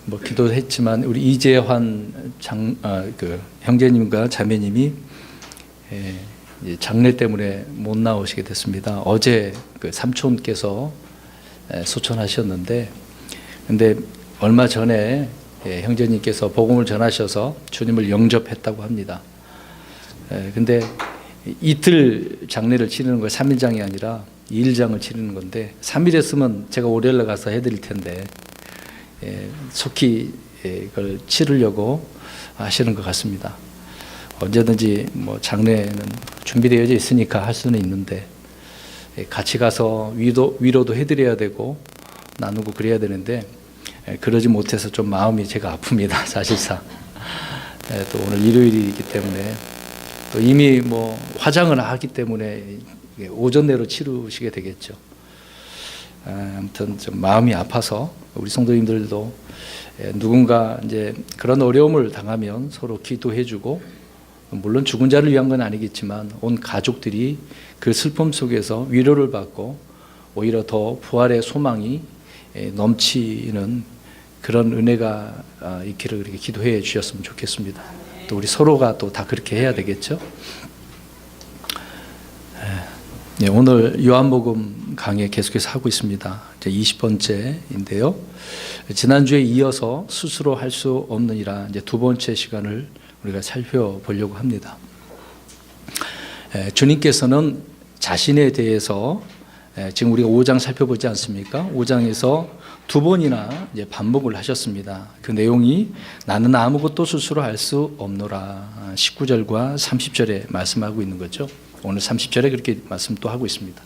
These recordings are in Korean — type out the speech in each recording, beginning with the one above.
뭐 기도했지만 우리 이재환 형제님과 자매님이 이제 장례 때문에 못 나오시게 됐습니다. 어제 그 삼촌께서 소천하셨는데, 근데 얼마 전에 형제님께서 복음을 전하셔서 주님을 영접했다고 합니다. 근데 이틀 장례를 치르는 거예요. 3일장이 아니라 2일장을 치르는 건데, 3일 했으면 제가 월요일에 가서 해드릴 텐데 속히 이걸 치르려고 하시는 것 같습니다. 언제든지 뭐 장례는 준비되어 있으니까 할 수는 있는데, 같이 가서 위로도 해드려야 되고 나누고 그래야 되는데 그러지 못해서 좀 마음이 제가 아픕니다. 사실상 또 오늘 일요일이기 때문에 또 이미 뭐 화장을 하기 때문에 오전 내로 치르시게 되겠죠. 아무튼 좀 마음이 아파서 우리 성도님들도 누군가 이제 그런 어려움을 당하면 서로 기도해주고, 물론 죽은 자를 위한 건 아니겠지만 온 가족들이 그 슬픔 속에서 위로를 받고 오히려 더 부활의 소망이 넘치는 그런 은혜가 있기를 그렇게 기도해 주셨으면 좋겠습니다. 또 우리 서로가 또 다 그렇게 해야 되겠죠. 오늘 요한복음 강의 계속해서 하고 있습니다. 이제 20번째인데요. 지난주에 이어서 스스로 할 수 없느니라 이제 두 번째 시간을 우리가 살펴보려고 합니다. 주님께서는 자신에 대해서 지금 우리가 5장 살펴보지 않습니까? 5장에서 두 번이나 이제 반복을 하셨습니다. 그 내용이 나는 아무것도 스스로 할 수 없노라 19절과 30절에 말씀하고 있는 거죠. 오늘 30절에 그렇게 말씀 또 하고 있습니다.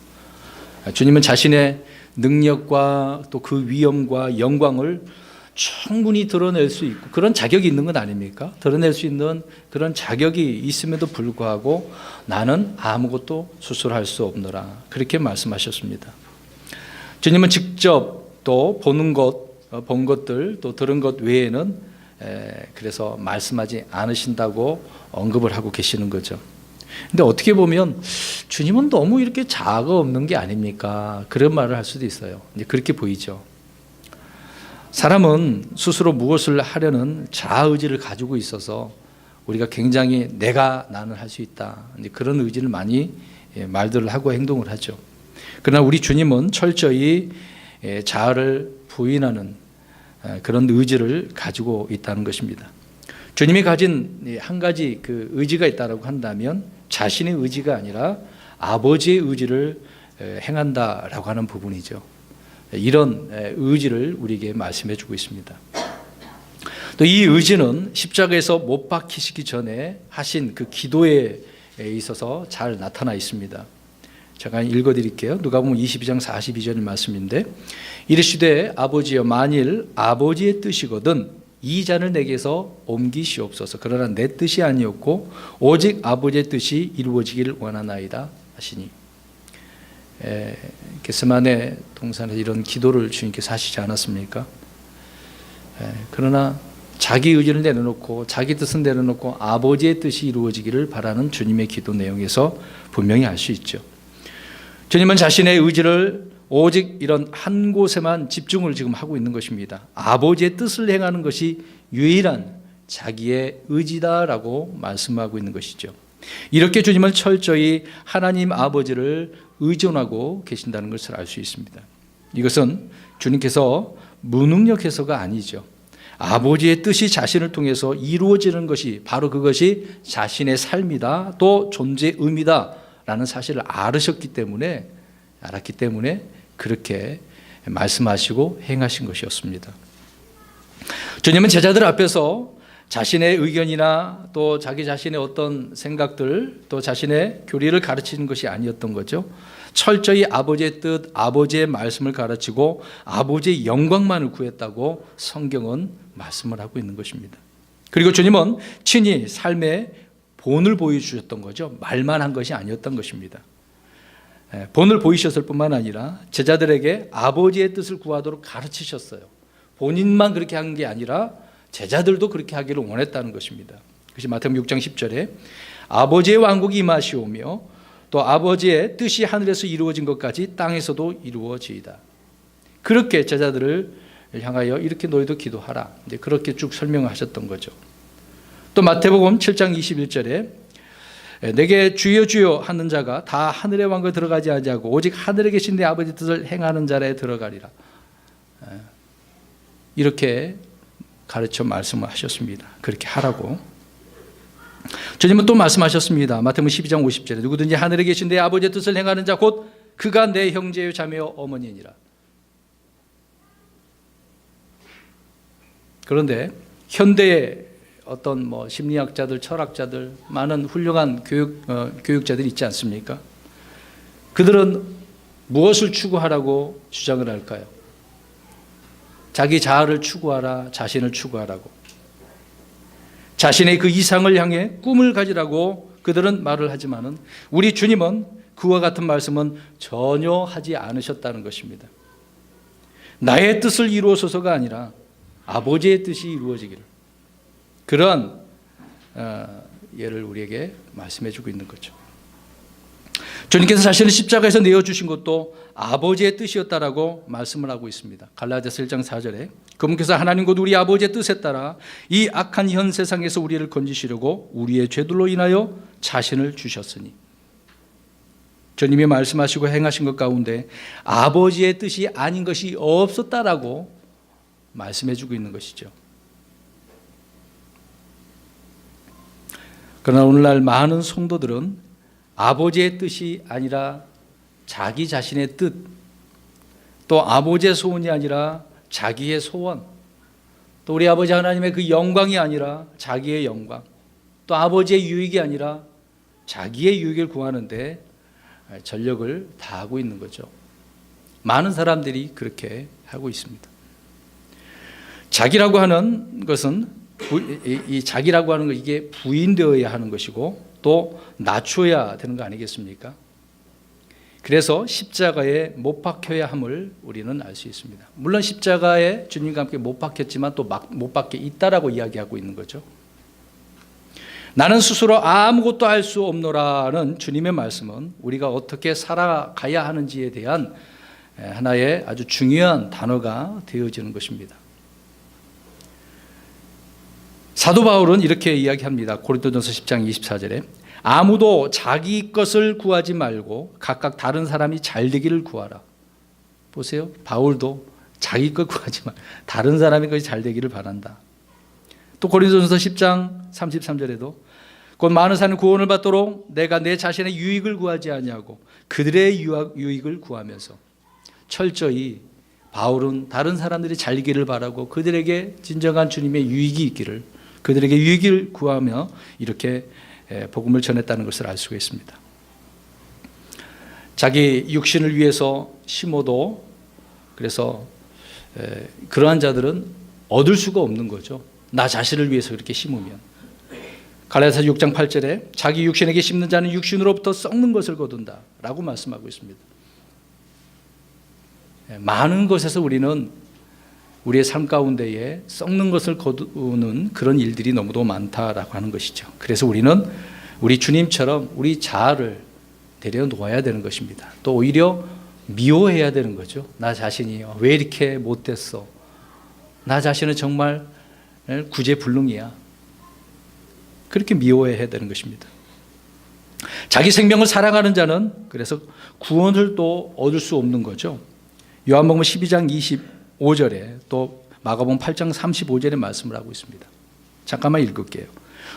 주님은 자신의 능력과 또 그 위엄과 영광을 충분히 드러낼 수 있고 그런 자격이 있는 건 아닙니까? 드러낼 수 있는 그런 자격이 있음에도 불구하고 나는 아무것도 스스로 할 수 없노라 그렇게 말씀하셨습니다. 주님은 직접 또 보는 것, 본 것들 또 들은 것 외에는 그래서 말씀하지 않으신다고 언급을 하고 계시는 거죠. 근데 어떻게 보면 주님은 너무 이렇게 자아가 없는 게 아닙니까? 그런 말을 할 수도 있어요. 이제 그렇게 보이죠. 사람은 스스로 무엇을 하려는 자아의지를 가지고 있어서 우리가 굉장히 나는 할 수 있다 이제 그런 의지를 많이 말들을 하고 행동을 하죠. 그러나 우리 주님은 철저히 자아를 부인하는 그런 의지를 가지고 있다는 것입니다. 주님이 가진 한 가지 그 의지가 있다고 한다면 자신의 의지가 아니라 아버지의 의지를 행한다라고 하는 부분이죠. 이런 의지를 우리에게 말씀해 주고 있습니다. 또 이 의지는 십자가에서 못 박히시기 전에 하신 그 기도에 있어서 잘 나타나 있습니다. 제가 읽어 드릴게요. 누가복음 22장 42절 말씀인데, 이르시되 아버지여 만일 아버지의 뜻이거든 이 잔을 내게서 옮기시옵소서. 그러나 내 뜻이 아니었고 오직 아버지의 뜻이 이루어지기를 원하나이다 하시니. 겟세마네 동산에서 이런 기도를 주님께서 하시지 않았습니까? 그러나 자기 의지를 내려놓고 자기 뜻은 내려놓고 아버지의 뜻이 이루어지기를 바라는 주님의 기도 내용에서 분명히 알 수 있죠. 주님은 자신의 의지를 오직 이런 한 곳에만 집중을 지금 하고 있는 것입니다. 아버지의 뜻을 행하는 것이 유일한 자기의 의지다라고 말씀하고 있는 것이죠. 이렇게 주님은 철저히 하나님 아버지를 의존하고 계신다는 것을 알 수 있습니다. 이것은 주님께서 무능력해서가 아니죠. 아버지의 뜻이 자신을 통해서 이루어지는 것이 바로 그것이 자신의 삶이다, 또 존재의 의미다 라는 사실을 알았기 때문에 그렇게 말씀하시고 행하신 것이었습니다. 주님은 제자들 앞에서 자신의 의견이나 또 자기 자신의 어떤 생각들 또 자신의 교리를 가르치는 것이 아니었던 거죠. 철저히 아버지의 뜻, 아버지의 말씀을 가르치고 아버지의 영광만을 구했다고 성경은 말씀을 하고 있는 것입니다. 그리고 주님은 친히 삶의 본을 보여주셨던 거죠. 말만 한 것이 아니었던 것입니다. 본을 보이셨을 뿐만 아니라 제자들에게 아버지의 뜻을 구하도록 가르치셨어요. 본인만 그렇게 한 게 아니라 제자들도 그렇게 하기를 원했다는 것입니다. 그것이 마태복음 6장 10절에 아버지의 왕국이 임하시오며 또 아버지의 뜻이 하늘에서 이루어진 것까지 땅에서도 이루어지이다. 그렇게 제자들을 향하여 이렇게 너희도 기도하라. 이제 그렇게 쭉 설명하셨던 거죠. 또 마태복음 7장 21절에 내게 주여 주여 하는 자가 다 하늘의 왕국에 들어가지 아니하고 오직 하늘에 계신 내 아버지 뜻을 행하는 자라에 들어가리라. 이렇게 가르쳐 말씀을 하셨습니다. 그렇게 하라고. 주님은 또 말씀하셨습니다. 마태복음 12장 50절에 누구든지 하늘에 계신 내 아버지의 뜻을 행하는 자 곧 그가 내 형제요 자매요 어머니니라. 그런데 현대의 어떤 심리학자들, 철학자들, 많은 훌륭한 교육자들이 있지 않습니까? 그들은 무엇을 추구하라고 주장을 할까요? 자기 자아를 추구하라, 자신을 추구하라고. 자신의 그 이상을 향해 꿈을 가지라고 그들은 말을 하지만은 우리 주님은 그와 같은 말씀은 전혀 하지 않으셨다는 것입니다. 나의 뜻을 이루어서가 아니라 아버지의 뜻이 이루어지기를. 그런 예를 우리에게 말씀해 주고 있는 거죠. 주님께서 자신을 십자가에서 내어주신 것도 아버지의 뜻이었다라고 말씀을 하고 있습니다. 갈라디아서 1장 4절에 그분께서 하나님 곧 우리 아버지의 뜻에 따라 이 악한 현 세상에서 우리를 건지시려고 우리의 죄들로 인하여 자신을 주셨으니. 주님이 말씀하시고 행하신 것 가운데 아버지의 뜻이 아닌 것이 없었다라고 말씀해 주고 있는 것이죠. 그러나 오늘날 많은 성도들은 아버지의 뜻이 아니라 자기 자신의 뜻, 또 아버지의 소원이 아니라 자기의 소원, 또 우리 아버지 하나님의 그 영광이 아니라 자기의 영광, 또 아버지의 유익이 아니라 자기의 유익을 구하는데 전력을 다하고 있는 거죠. 많은 사람들이 그렇게 하고 있습니다. 자기라고 하는 것은 이 자기라고 하는 것 이게 부인되어야 하는 것이고 또 낮춰야 되는 거 아니겠습니까? 그래서 십자가에 못 박혀야 함을 우리는 알 수 있습니다. 물론 십자가에 주님과 함께 못 박혔지만 또 못 박혀 있다라고 이야기하고 있는 거죠. 나는 스스로 아무것도 할 수 없노라는 주님의 말씀은 우리가 어떻게 살아가야 하는지에 대한 하나의 아주 중요한 단어가 되어지는 것입니다. 사도 바울은 이렇게 이야기합니다. 고린도전서 10장 24절에 아무도 자기 것을 구하지 말고 각각 다른 사람이 잘 되기를 구하라. 보세요. 바울도 자기 것 구하지 말고 다른 사람의 것이 잘 되기를 바란다. 또 고린도전서 10장 33절에도 곧 많은 사람이 구원을 받도록 내가 내 자신의 유익을 구하지 아니하고 그들의 유익을 구하면서 철저히 바울은 다른 사람들이 잘 되기를 바라고 그들에게 진정한 주님의 유익이 있기를 그들에게 유익을 구하며 이렇게 복음을 전했다는 것을 알 수가 있습니다. 자기 육신을 위해서 심어도 그래서 그러한 자들은 얻을 수가 없는 거죠. 나 자신을 위해서 그렇게 심으면. 갈라디아서 6장 8절에 자기 육신에게 심는 자는 육신으로부터 썩는 것을 거둔다 라고 말씀하고 있습니다. 많은 것에서 우리는 우리의 삶 가운데에 썩는 것을 거두는 그런 일들이 너무도 많다라고 하는 것이죠. 그래서 우리는 우리 주님처럼 우리 자아를 내려놓아야 되는 것입니다. 또 오히려 미워해야 되는 거죠. 나 자신이 왜 이렇게 못됐어? 나 자신은 정말 구제불능이야. 그렇게 미워해야 되는 것입니다. 자기 생명을 사랑하는 자는 그래서 구원을 또 얻을 수 없는 거죠. 요한복음 12장 25절에 또 마가복음 8장 35절에 말씀을 하고 있습니다. 잠깐만 읽을게요.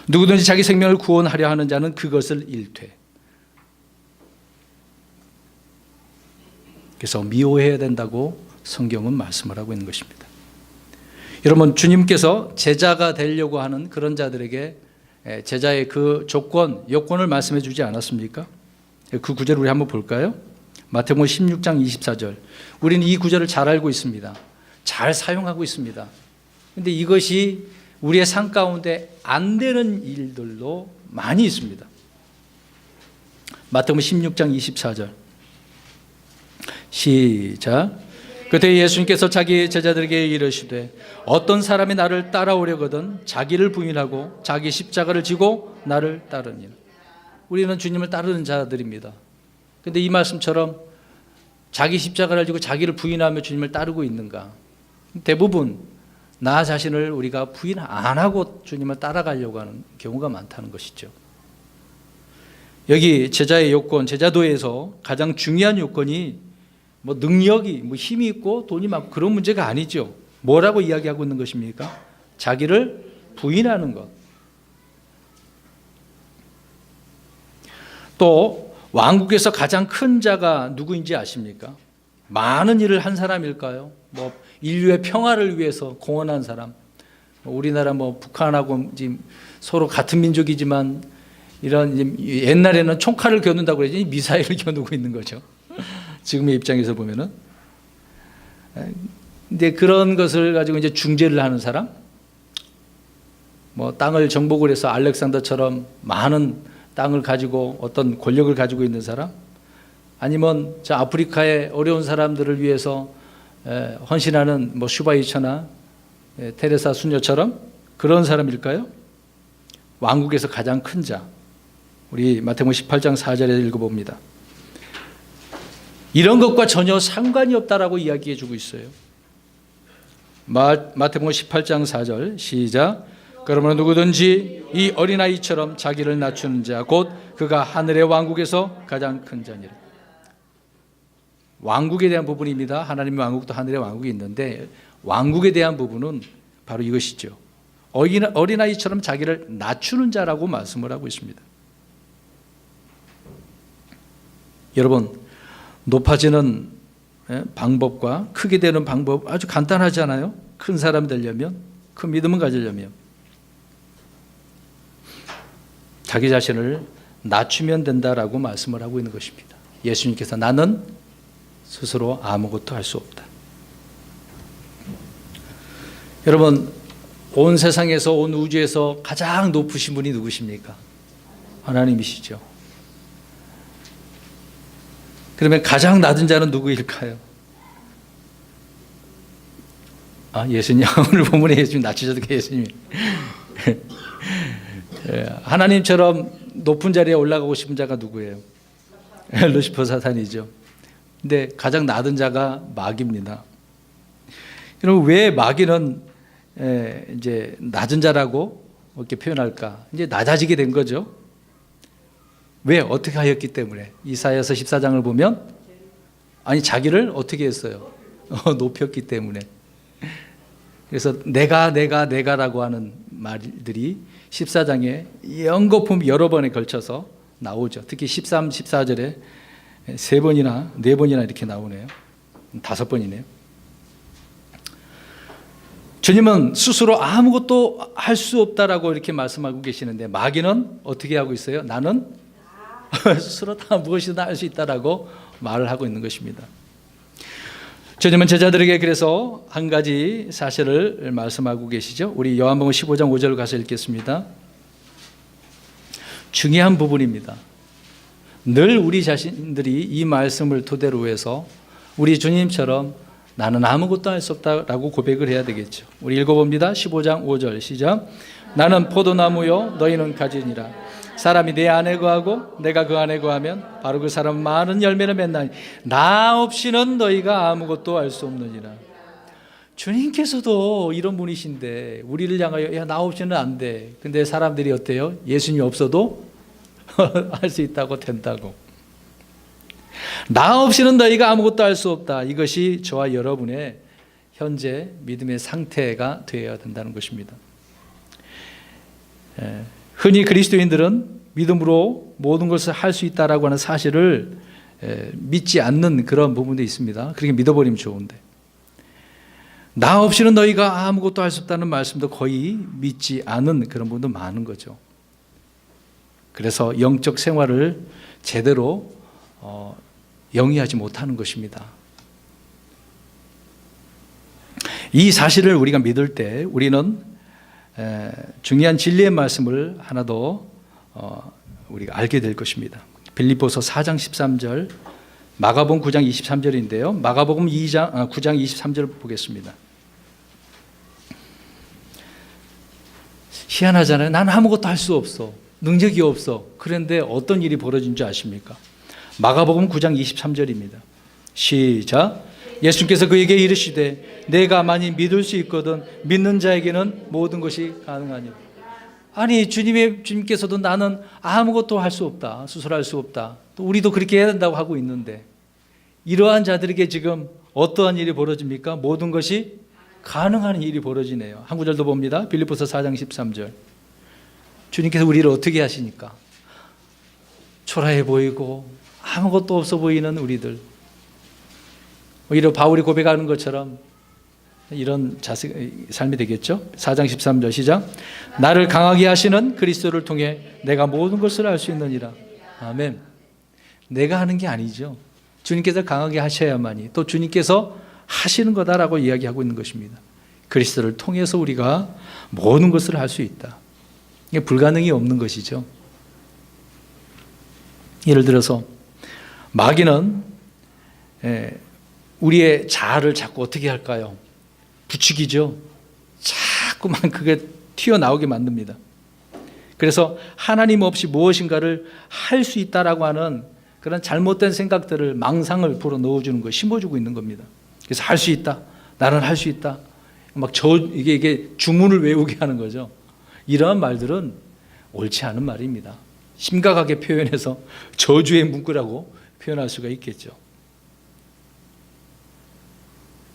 누구든지 자기 생명을 구원하려 하는 자는 그것을 잃되. 그래서 미워해야 된다고 성경은 말씀을 하고 있는 것입니다. 여러분, 주님께서 제자가 되려고 하는 그런 자들에게 제자의 그 요건을 말씀해 주지 않았습니까? 그 구절을 우리 한번 볼까요? 마태복음 16장 24절. 우리는 이 구절을 잘 알고 있습니다. 잘 사용하고 있습니다. 그런데 이것이 우리의 삶 가운데 안 되는 일들도 많이 있습니다. 마태복음 16장 24절. 시작. 그때 예수님께서 자기 제자들에게 이르시되 어떤 사람이 나를 따라오려거든 자기를 부인하고 자기 십자가를 지고 나를 따르니라. 우리는 주님을 따르는 자들입니다. 그런데 이 말씀처럼 자기 십자가를 지고 자기를 부인하며 주님을 따르고 있는가? 대부분 나 자신을 우리가 부인 안 하고 주님을 따라가려고 하는 경우가 많다는 것이죠. 여기 제자의 요건, 제자도에서 가장 중요한 요건이 뭐 능력이, 뭐 힘이 있고 돈이 많고 그런 문제가 아니죠. 뭐라고 이야기하고 있는 것입니까? 자기를 부인하는 것. 또 왕국에서 가장 큰 자가 누구인지 아십니까? 많은 일을 한 사람일까요? 뭐 인류의 평화를 위해서 공헌한 사람. 우리나라 뭐 북한하고 지금 서로 같은 민족이지만 이런 옛날에는 총칼을 겨눈다고 그러지 미사일을 겨누고 있는 거죠. 지금의 입장에서 보면은. 근데 그런 것을 가지고 이제 중재를 하는 사람, 뭐 땅을 정복을 해서 알렉산더처럼 많은 땅을 가지고 어떤 권력을 가지고 있는 사람, 아니면 저 아프리카의 어려운 사람들을 위해서 헌신하는 뭐 슈바이처나 테레사 수녀처럼 그런 사람일까요? 왕국에서 가장 큰 자. 우리 마태복음 18장 4절에 읽어봅니다. 이런 것과 전혀 상관이 없다라고 이야기해 주고 있어요. 마태복음 18장 4절 시작. 그러므로 누구든지 이 어린아이처럼 자기를 낮추는 자 곧 그가 하늘의 왕국에서 가장 큰 자니라. 왕국에 대한 부분입니다. 하나님의 왕국도 하늘의 왕국이 있는데 왕국에 대한 부분은 바로 이것이죠. 어린아이처럼 자기를 낮추는 자라고 말씀을 하고 있습니다. 여러분, 높아지는 방법과 크게 되는 방법 아주 간단하잖아요. 큰 사람 되려면, 큰 믿음을 가지려면 자기 자신을 낮추면 된다라고 말씀을 하고 있는 것입니다. 예수님께서 나는 스스로 아무것도 할 수 없다. 여러분, 온 세상에서 온 우주에서 가장 높으신 분이 누구십니까? 하나님이시죠. 그러면 가장 낮은 자는 누구일까요? 예수님. 오늘 본문에 예수님 낮추셔도 예수님. 하나님처럼 높은 자리에 올라가고 싶은 자가 누구예요? 루시퍼 사탄이죠. 근데 가장 낮은 자가 마귀입니다. 여러분, 왜 마귀는 이제 낮은 자라고 이렇게 표현할까? 이제 낮아지게 된 거죠. 왜? 어떻게 하였기 때문에. 이사야서 14장을 보면 자기를 어떻게 했어요? 높였기 때문에. 그래서 내가라고 하는 말들이 14장에 연거품 여러 번에 걸쳐서 나오죠. 특히 13, 14절에 3번이나 4번이나 이렇게 나오네요. 5번이네요. 주님은 스스로 아무것도 할 수 없다라고 이렇게 말씀하고 계시는데 마귀는 어떻게 하고 있어요? 나는 스스로 다 무엇이든 할 수 있다라고 말을 하고 있는 것입니다. 주님은 제자들에게 그래서 한 가지 사실을 말씀하고 계시죠. 우리 요한복음 15장 5절 가서 읽겠습니다. 중요한 부분입니다. 늘 우리 자신들이 이 말씀을 토대로 해서 우리 주님처럼 나는 아무것도 할 수 없다라고 고백을 해야 되겠죠. 우리 읽어봅니다. 15장 5절 시작. 나는 포도나무요 너희는 가지니라. 사람이 내 안에 거하고 내가 그 안에 거하면 바로 그 사람은 많은 열매를 맺나니 나 없이는 너희가 아무것도 할 수 없느니라. 주님께서도 이런 분이신데 우리를 향하여 나 없이는 안 돼. 근데 사람들이 어때요? 예수님이 없어도 할 수 있다고 된다고. 나 없이는 너희가 아무것도 할 수 없다. 이것이 저와 여러분의 현재 믿음의 상태가 되어야 된다는 것입니다. 흔히 그리스도인들은 믿음으로 모든 것을 할 수 있다라고 하는 사실을 믿지 않는 그런 부분도 있습니다. 그렇게 믿어버리면 좋은데 나 없이는 너희가 아무것도 할 수 없다는 말씀도 거의 믿지 않은 그런 분도 많은 거죠. 그래서 영적 생활을 제대로 영위하지 못하는 것입니다. 이 사실을 우리가 믿을 때 우리는 중요한 진리의 말씀을 하나 더 우리가 알게 될 것입니다. 빌립보서 4장 13절, 마가복음 9장 23절인데요. 마가복음 9장 23절 보겠습니다. 희한하잖아요. 나는 아무것도 할 수 없어. 능력이 없어. 그런데 어떤 일이 벌어진 줄 아십니까? 마가복음 9장 23절입니다. 시작. 예수님께서 그에게 이르시되 내가 만일 믿을 수 있거든 믿는 자에게는 모든 것이 가능하니라. 아니 주님께서도 나는 아무것도 할 수 없다, 수술할 수 없다, 또 우리도 그렇게 해야 된다고 하고 있는데 이러한 자들에게 지금 어떠한 일이 벌어집니까? 모든 것이 가능한 일이 벌어지네요. 한 구절도 봅니다. 빌립보서 4장 13절. 주님께서 우리를 어떻게 하시니까? 초라해 보이고 아무것도 없어 보이는 우리들, 오히려 바울이 고백하는 것처럼 이런 삶이 되겠죠. 4장 13절 시작. 나를 강하게 하시는 그리스도를 통해 내가 모든 것을 할 수 있느니라. 아멘. 내가 하는 게 아니죠. 주님께서 강하게 하셔야만이 또 주님께서 하시는 거다라고 이야기하고 있는 것입니다. 그리스도를 통해서 우리가 모든 것을 할 수 있다. 이게 불가능이 없는 것이죠. 예를 들어서 마귀는 우리의 자아를 자꾸 어떻게 할까요? 부추기죠. 자꾸만 그게 튀어나오게 만듭니다. 그래서 하나님 없이 무엇인가를 할 수 있다라고 하는 그런 잘못된 생각들을, 망상을 불어 넣어주는 거, 심어주고 있는 겁니다. 그래서 할 수 있다, 나는 할 수 있다, 막 이게 주문을 외우게 하는 거죠. 이러한 말들은 옳지 않은 말입니다. 심각하게 표현해서 저주의 문구라고 표현할 수가 있겠죠.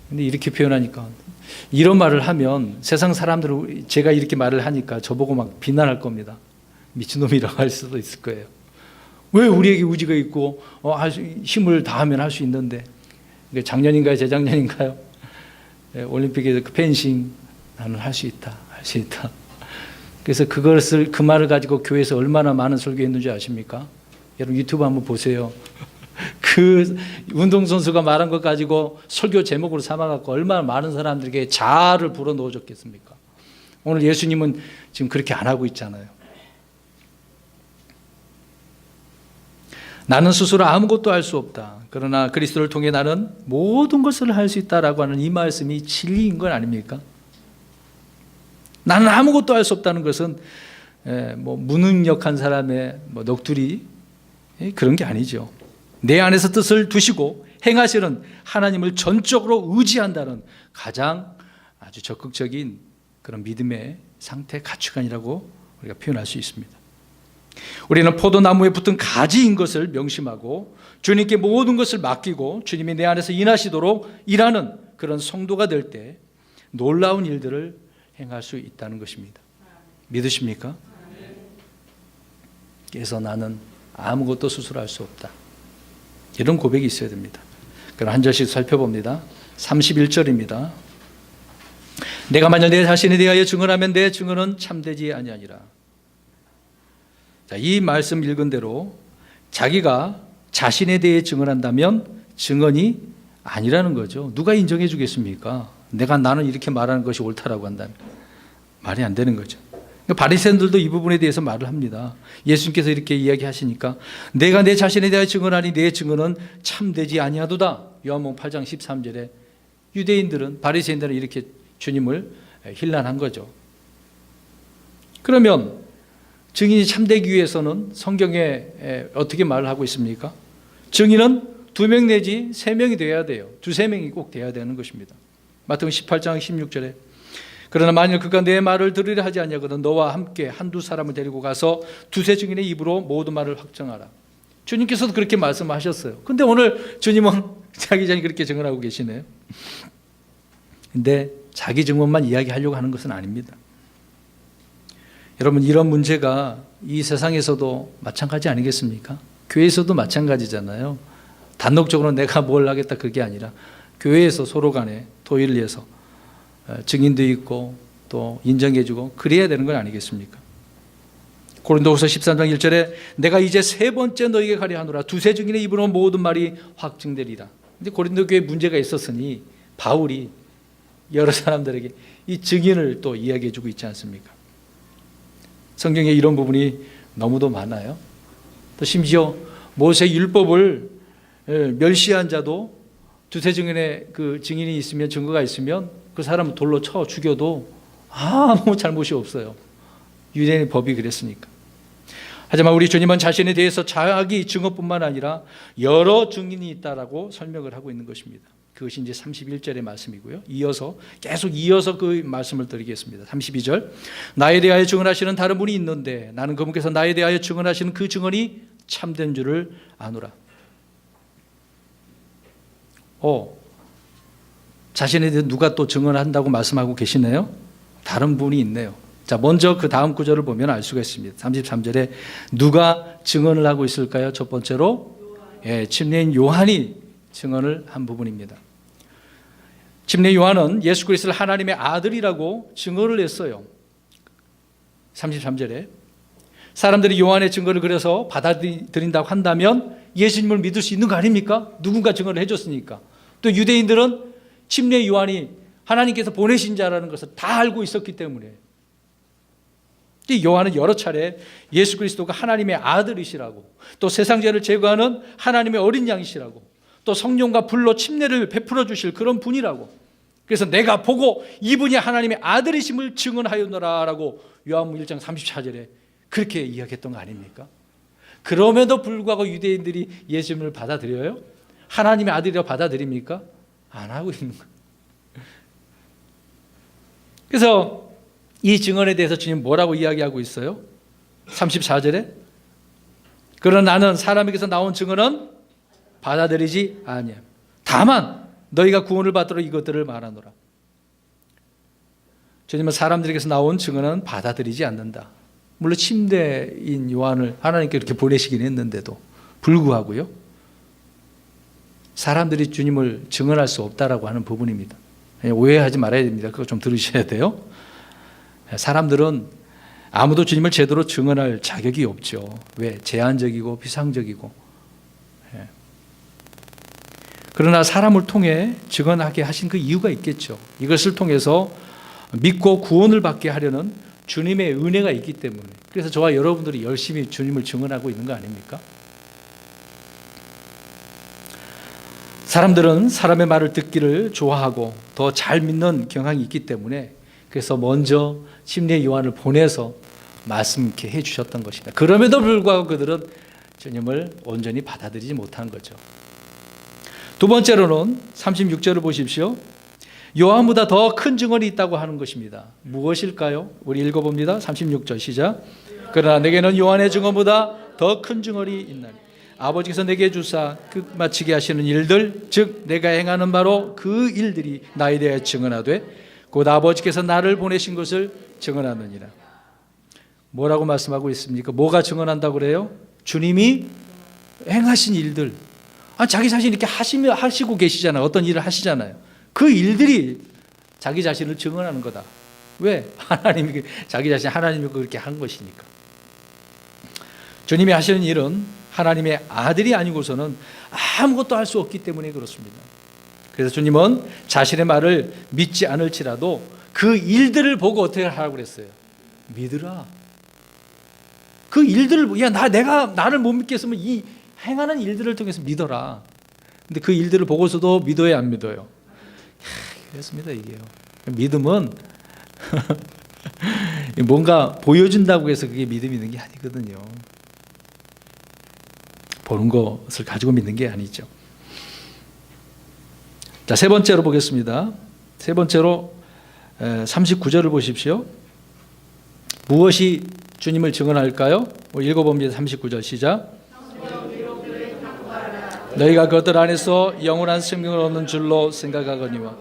근데 이렇게 표현하니까, 이런 말을 하면 세상 사람들은 제가 이렇게 말을 하니까 저보고 막 비난할 겁니다. 미친놈이라고 할 수도 있을 거예요. 왜 우리에게 의지가 있고 힘을 다하면 할 수 있는데. 작년인가요, 재작년인가요? 올림픽에서 그 펜싱, 나는 할 수 있다, 할 수 있다. 그래서 그 말을 가지고 교회에서 얼마나 많은 설교했는지 아십니까? 여러분 유튜브 한번 보세요. 그 운동선수가 말한 것 가지고 설교 제목으로 삼아갖고 얼마나 많은 사람들에게 자아를 불어넣어 줬겠습니까? 오늘 예수님은 지금 그렇게 안 하고 있잖아요. 나는 스스로 아무것도 할 수 없다. 그러나 그리스도를 통해 나는 모든 것을 할 수 있다라고 하는 이 말씀이 진리인 건 아닙니까? 나는 아무것도 할 수 없다는 것은 무능력한 사람의 넋두리 그런 게 아니죠. 내 안에서 뜻을 두시고 행하시는 하나님을 전적으로 의지한다는 가장 아주 적극적인 그런 믿음의 상태, 가치관이라고 우리가 표현할 수 있습니다. 우리는 포도나무에 붙은 가지인 것을 명심하고 주님께 모든 것을 맡기고 주님이 내 안에서 일하시도록 일하는 그런 성도가 될 때 놀라운 일들을 행할 수 있다는 것입니다. 믿으십니까? 그래서 나는 아무것도 스스로 할 수 없다. 이런 고백이 있어야 됩니다. 그럼 한 절씩 살펴봅니다. 31절입니다. 내가 만일 내 자신에 대하여 증언하면 내 증언은 참되지 아니하니라. 자, 이 말씀 읽은 대로 자기가 자신에 대해 증언한다면 증언이 아니라는 거죠. 누가 인정해 주겠습니까? 나는 이렇게 말하는 것이 옳다라고 한다면 말이 안 되는 거죠. 바리새인들도 이 부분에 대해서 말을 합니다. 예수님께서 이렇게 이야기하시니까 내가 내 자신에 대하여 증언하니 내 증언은 참되지 아니하도다. 요한복음 8장 13절에 유대인들은, 바리새인들은 이렇게 주님을 힐난한 거죠. 그러면 증인이 참되기 위해서는 성경에 어떻게 말을 하고 있습니까? 증인은 2명 내지 3명이 돼야 돼요. 2-3명이 꼭 돼야 되는 것입니다. 마태복음 18장 16절에 그러나 만일 그가 내 말을 들으려 하지 아니하거든 너와 함께 한두 사람을 데리고 가서 2-3 증인의 입으로 모든 말을 확정하라. 주님께서도 그렇게 말씀하셨어요. 근데 오늘 주님은 자기 전에 그렇게 증언하고 계시네요. 근데 자기 증언만 이야기하려고 하는 것은 아닙니다. 여러분, 이런 문제가 이 세상에서도 마찬가지 아니겠습니까? 교회에서도 마찬가지잖아요. 단독적으로 내가 뭘 하겠다 그게 아니라 교회에서 서로 간에 도의를 위해서 증인도 있고 또 인정해주고 그래야 되는 건 아니겠습니까? 고린도후서 13장 1절에 내가 이제 3번째 너에게 가려 하노라 2-3 증인의 입으로 모든 말이 확증되리라. 근데 고린도 교회에 문제가 있었으니 바울이 여러 사람들에게 이 증인을 또 이야기해주고 있지 않습니까? 성경에 이런 부분이 너무도 많아요. 또 심지어 모세 율법을 멸시한 자도 2-3 증인의 그 증인이 있으면, 증거가 있으면 그 사람을 돌로 쳐 죽여도 아무 잘못이 없어요. 유대인의 법이 그랬으니까. 하지만 우리 주님은 자신에 대해서 자기 증언뿐만 아니라 여러 증인이 있다라고 설명을 하고 있는 것입니다. 그것이 이제 31절의 말씀이고요. 계속 이어서 그 말씀을 드리겠습니다. 32절. 나에 대하여 증언하시는 다른 분이 있는데 나는 그분께서 나에 대하여 증언하시는 그 증언이 참된 줄을 아노라. 자신에 대해 누가 또 증언한다고 말씀하고 계시네요. 다른 분이 있네요. 자, 먼저 그 다음 구절을 보면 알 수가 있습니다. 33절에 누가 증언을 하고 있을까요? 첫 번째로 침례인 요한이 증언을 한 부분입니다. 침례 요한은 예수 그리스도를 하나님의 아들이라고 증언을 했어요. 33절에 사람들이 요한의 증거를 그래서 받아들인다고 한다면 예수님을 믿을 수 있는 거 아닙니까? 누군가 증언을 해줬으니까. 또 유대인들은 침례 요한이 하나님께서 보내신 자라는 것을 다 알고 있었기 때문에 요한은 여러 차례 예수 그리스도가 하나님의 아들이시라고, 또 세상 죄를 제거하는 하나님의 어린 양이시라고, 또 성령과 불로 침례를 베풀어 주실 그런 분이라고, 그래서 내가 보고 이분이 하나님의 아들이심을 증언하였노라라고 요한복음 1장 34절에 그렇게 이야기했던 거 아닙니까? 그럼에도 불구하고 유대인들이 예수님을 받아들여요? 하나님의 아들이라고 받아들입니까? 안 하고 있는 거예요. 그래서 이 증언에 대해서 주님 뭐라고 이야기하고 있어요? 34절에 그러나 나는 사람에게서 나온 증언은 받아들이지 아니야. 다만 너희가 구원을 받도록 이것들을 말하노라. 주님은 사람들에게서 나온 증언은 받아들이지 않는다. 물론 침례인 요한을 하나님께 이렇게 보내시긴 했는데도 불구하고요, 사람들이 주님을 증언할 수 없다라고 하는 부분입니다. 오해하지 말아야 됩니다. 그거 좀 들으셔야 돼요. 사람들은 아무도 주님을 제대로 증언할 자격이 없죠. 왜? 제한적이고 비상적이고. 그러나 사람을 통해 증언하게 하신 그 이유가 있겠죠. 이것을 통해서 믿고 구원을 받게 하려는 주님의 은혜가 있기 때문에. 그래서 저와 여러분들이 열심히 주님을 증언하고 있는 거 아닙니까? 사람들은 사람의 말을 듣기를 좋아하고 더 잘 믿는 경향이 있기 때문에 그래서 먼저 침례 요한을 보내서 말씀케 해주셨던 것입니다. 그럼에도 불구하고 그들은 주님을 온전히 받아들이지 못한 거죠. 두 번째로는 36절을 보십시오. 요한보다 더 큰 증언이 있다고 하는 것입니다. 무엇일까요? 우리 읽어봅니다. 36절 시작. 그러나 내게는 요한의 증언보다 더 큰 증언이 있나니 아버지께서 내게 주사 끝마치게 하시는 일들, 즉 내가 행하는 바로 그 일들이 나에 대해 증언하되 곧 아버지께서 나를 보내신 것을 증언하느니라. 뭐라고 말씀하고 있습니까? 뭐가 증언한다고 그래요? 주님이 행하신 일들. 자기 자신 이렇게 하시고 계시잖아요. 어떤 일을 하시잖아요. 그 일들이 자기 자신을 증언하는 거다. 왜? 하나님이 자기 자신 하나님이 그렇게 한 것이니까. 주님이 하시는 일은 하나님의 아들이 아니고서는 아무것도 할 수 없기 때문에 그렇습니다. 그래서 주님은 자신의 말을 믿지 않을지라도 그 일들을 보고 어떻게 하라고 그랬어요? 믿으라. 그 일들을, 내가 나를 못 믿겠으면 이 행하는 일들을 통해서 믿어라. 근데 그 일들을 보고서도 믿어야 안 믿어요? 그렇습니다, 이게요. 믿음은 뭔가 보여준다고 해서 그게 믿음이 있는 게 아니거든요. 보는 것을 가지고 믿는 게 아니죠. 자, 세 번째로 보겠습니다. 세 번째로 39절을 보십시오. 무엇이 주님을 증언할까요? 읽어봅니다. 39절 시작. 너희가 그것들 안에서 영원한 생명을 얻는 줄로 생각하거니와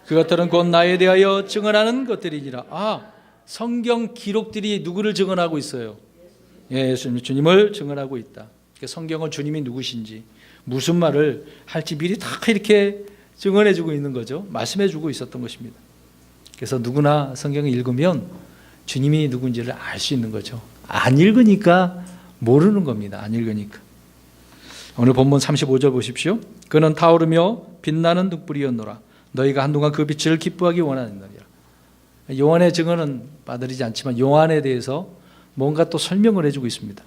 그것들은 곧 나에 대하여 증언하는 것들이니라. 성경 기록들이 누구를 증언하고 있어요? 예수님, 주님을 증언하고 있다. 성경은 주님이 누구신지 무슨 말을 할지 미리 다 이렇게 증언해주고 있는 거죠. 말씀해주고 있었던 것입니다. 그래서 누구나 성경을 읽으면 주님이 누군지를 알 수 있는 거죠. 안 읽으니까 모르는 겁니다. 안 읽으니까. 오늘 본문 35절 보십시오. 그는 타오르며 빛나는 등불이었노라. 너희가 한동안 그 빛을 기뻐하기 원하느니라. 요한의 증언은 받아들이지 않지만 요한에 대해서 뭔가 또 설명을 해주고 있습니다.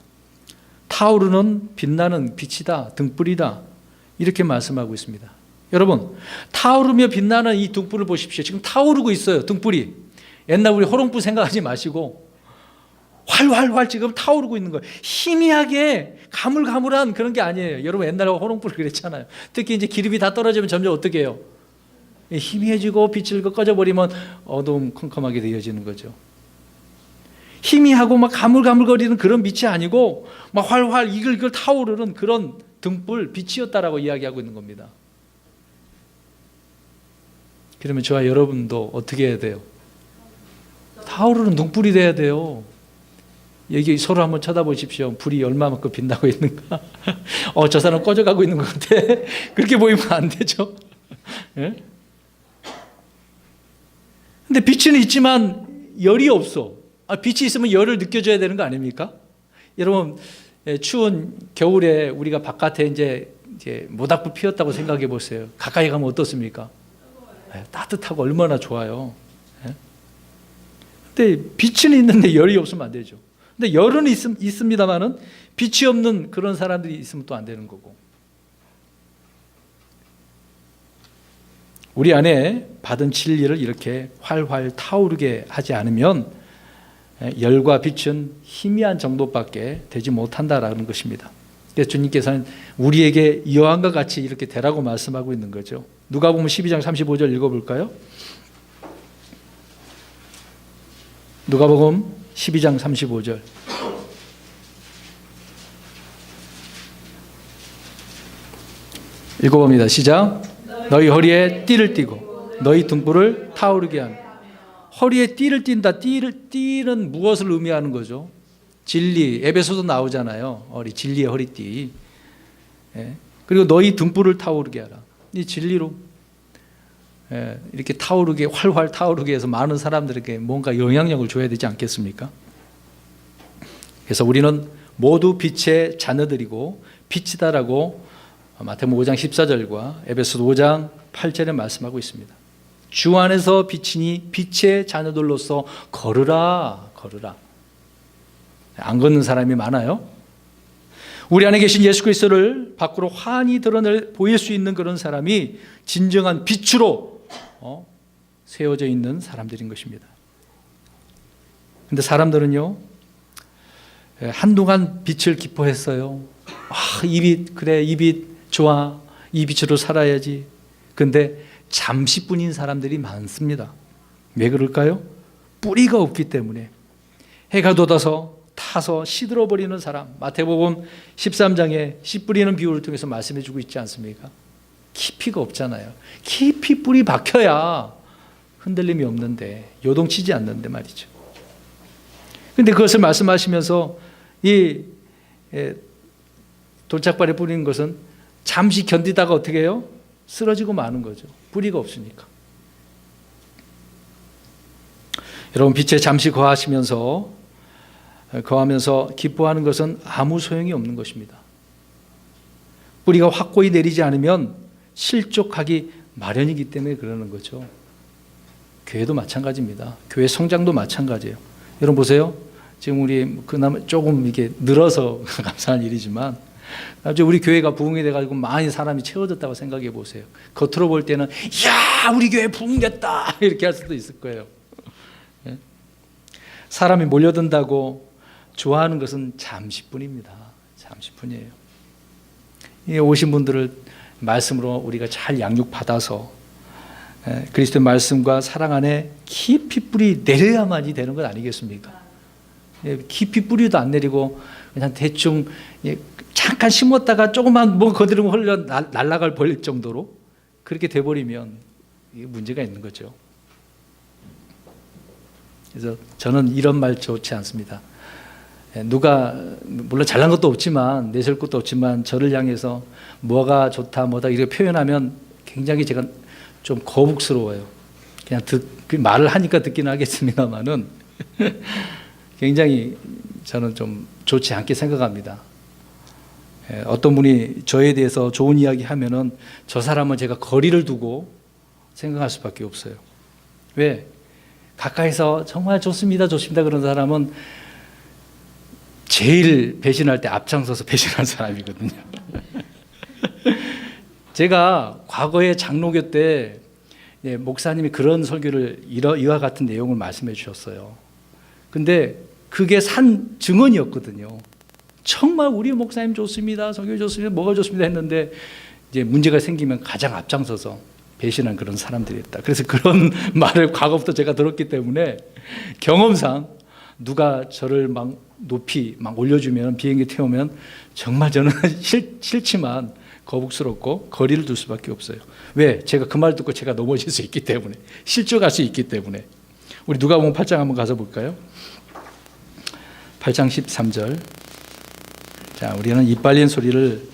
타오르는 빛나는 빛이다, 등불이다, 이렇게 말씀하고 있습니다. 여러분, 타오르며 빛나는 이 등불을 보십시오. 지금 타오르고 있어요, 등불이. 옛날 우리 호롱불 생각하지 마시고 활활활 지금 타오르고 있는 거예요. 희미하게 가물가물한 그런 게 아니에요. 여러분 옛날에 호롱불 그랬잖아요. 특히 이제 기름이 다 떨어지면 점점 어떻게 해요? 희미해지고 빛을 꺼져버리면 어두움 컴컴하게 되어지는 거죠. 희미하고 막 가물가물거리는 그런 빛이 아니고 막 활활 이글이글 타오르는 그런 등불 빛이었다라고 이야기하고 있는 겁니다. 그러면 저와 여러분도 어떻게 해야 돼요? 타오르는 등불이 돼야 돼요. 여기 서로 한번 쳐다보십시오. 불이 얼마만큼 빛나고 있는가? 저 사람 꺼져가고 있는 것 같아. 그렇게 보이면 안 되죠. 예? 근데 빛은 있지만 열이 없어. 빛이 있으면 열을 느껴줘야 되는 거 아닙니까? 여러분, 추운 겨울에 우리가 바깥에 이제 모닥불 피웠다고 생각해 보세요. 가까이 가면 어떻습니까? 따뜻하고 얼마나 좋아요. 근데 빛은 있는데 열이 없으면 안 되죠. 근데 열은 있습니다만은 빛이 없는 그런 사람들이 있으면 또 안 되는 거고. 우리 안에 받은 진리를 이렇게 활활 타오르게 하지 않으면 열과 빛은 희미한 정도밖에 되지 못한다라는 것입니다. 그래서 주님께서는 우리에게 여왕과 같이 이렇게 되라고 말씀하고 있는 거죠. 누가복음 12장 35절 읽어볼까요? 누가복음 12장 35절. 읽어봅니다. 시작. 너희 허리에 띠를 띠고 너희 등불을 타오르게 하며. 허리에 띠를 띈다. 띠는 무엇을 의미하는 거죠? 진리. 에베소도 나오잖아요. 진리의 허리띠. 그리고 너희 등불을 타오르게 하라. 이 진리로 이렇게 타오르게 활활 타오르게 해서 많은 사람들에게 뭔가 영향력을 줘야 되지 않겠습니까? 그래서 우리는 모두 빛의 자녀들이고 빛이다라고 마태복음 5장 14절과 에베소서 5장 8절에 말씀하고 있습니다. 주 안에서 빛이니 빛의 자녀들로서 걸으라. 안 걷는 사람이 많아요. 우리 안에 계신 예수 그리스도를 밖으로 환히 보일 수 있는 그런 사람이 진정한 빛으로 세워져 있는 사람들인 것입니다. 그런데 사람들은요, 한동안 빛을 기뻐했어요. 이 빛, 그래, 이 빛 좋아, 이 빛으로 살아야지. 근데 잠시뿐인 사람들이 많습니다. 왜 그럴까요? 뿌리가 없기 때문에. 해가 돋아서 타서 시들어버리는 사람, 마태복음 13장에 씨 뿌리는 비유를 통해서 말씀해 주고 있지 않습니까? 깊이가 없잖아요. 깊이 뿌리 박혀야 흔들림이 없는데, 요동치지 않는데 말이죠. 그런데 그것을 말씀하시면서 이 돌짝발에 뿌리는 것은 잠시 견디다가 어떻게 해요? 쓰러지고 마는 거죠. 뿌리가 없으니까. 여러분, 빛에 잠시 거하면서 기뻐하는 것은 아무 소용이 없는 것입니다. 뿌리가 확고히 내리지 않으면 실족하기 마련이기 때문에 그러는 거죠. 교회도 마찬가지입니다. 교회 성장도 마찬가지예요. 여러분 보세요. 지금 우리 그나마 조금 이게 늘어서 감사한 일이지만, 나중에 우리 교회가 부흥이 돼가지고 많이 사람이 채워졌다고 생각해 보세요. 겉으로 볼 때는 야, 우리 교회 부흥됐다 이렇게 할 수도 있을 거예요. 사람이 몰려든다고 좋아하는 것은 잠시뿐입니다. 잠시뿐이에요. 이 오신 분들을 말씀으로 우리가 잘 양육받아서 그리스도의 말씀과 사랑 안에 깊이 뿌리 내려야만이 되는 것 아니겠습니까? 깊이 뿌리도 안 내리고 그냥 대충 잠깐 심었다가 조금만 뭐 거드리면 흘러 날아갈 버릴 정도로 그렇게 돼버리면 이게 문제가 있는 거죠. 그래서 저는 이런 말 좋지 않습니다. 누가 물론 잘난 것도 없지만 내세울 것도 없지만 저를 향해서 뭐가 좋다 뭐다 이렇게 표현하면 굉장히 제가 좀 거북스러워요. 그냥 말을 하니까 듣기는 하겠습니다만은 굉장히 저는 좀 좋지 않게 생각합니다. 어떤 분이 저에 대해서 좋은 이야기 하면은 저 사람은 제가 거리를 두고 생각할 수밖에 없어요. 왜? 가까이서 정말 좋습니다 그런 사람은 제일 배신할 때 앞장서서 배신한 사람이거든요. 제가 과거에 장로교 때 목사님이 그런 설교를 이와 같은 내용을 말씀해 주셨어요. 근데 그게 산 증언이었거든요. 정말 우리 목사님 좋습니다, 설교 좋습니다, 뭐가 좋습니다 했는데 이제 문제가 생기면 가장 앞장서서 배신한 그런 사람들이 있다. 그래서 그런 말을 과거부터 제가 들었기 때문에 경험상 누가 저를 막 높이 막 올려주면, 비행기 태우면 정말 저는 싫지만 거북스럽고 거리를 둘 수밖에 없어요. 왜? 제가 그 말 듣고 제가 넘어질 수 있기 때문에, 실족할 수 있기 때문에. 우리 누가복음 8장 한번 가서 볼까요? 8장 13절. 자, 우리는 이빨린 소리를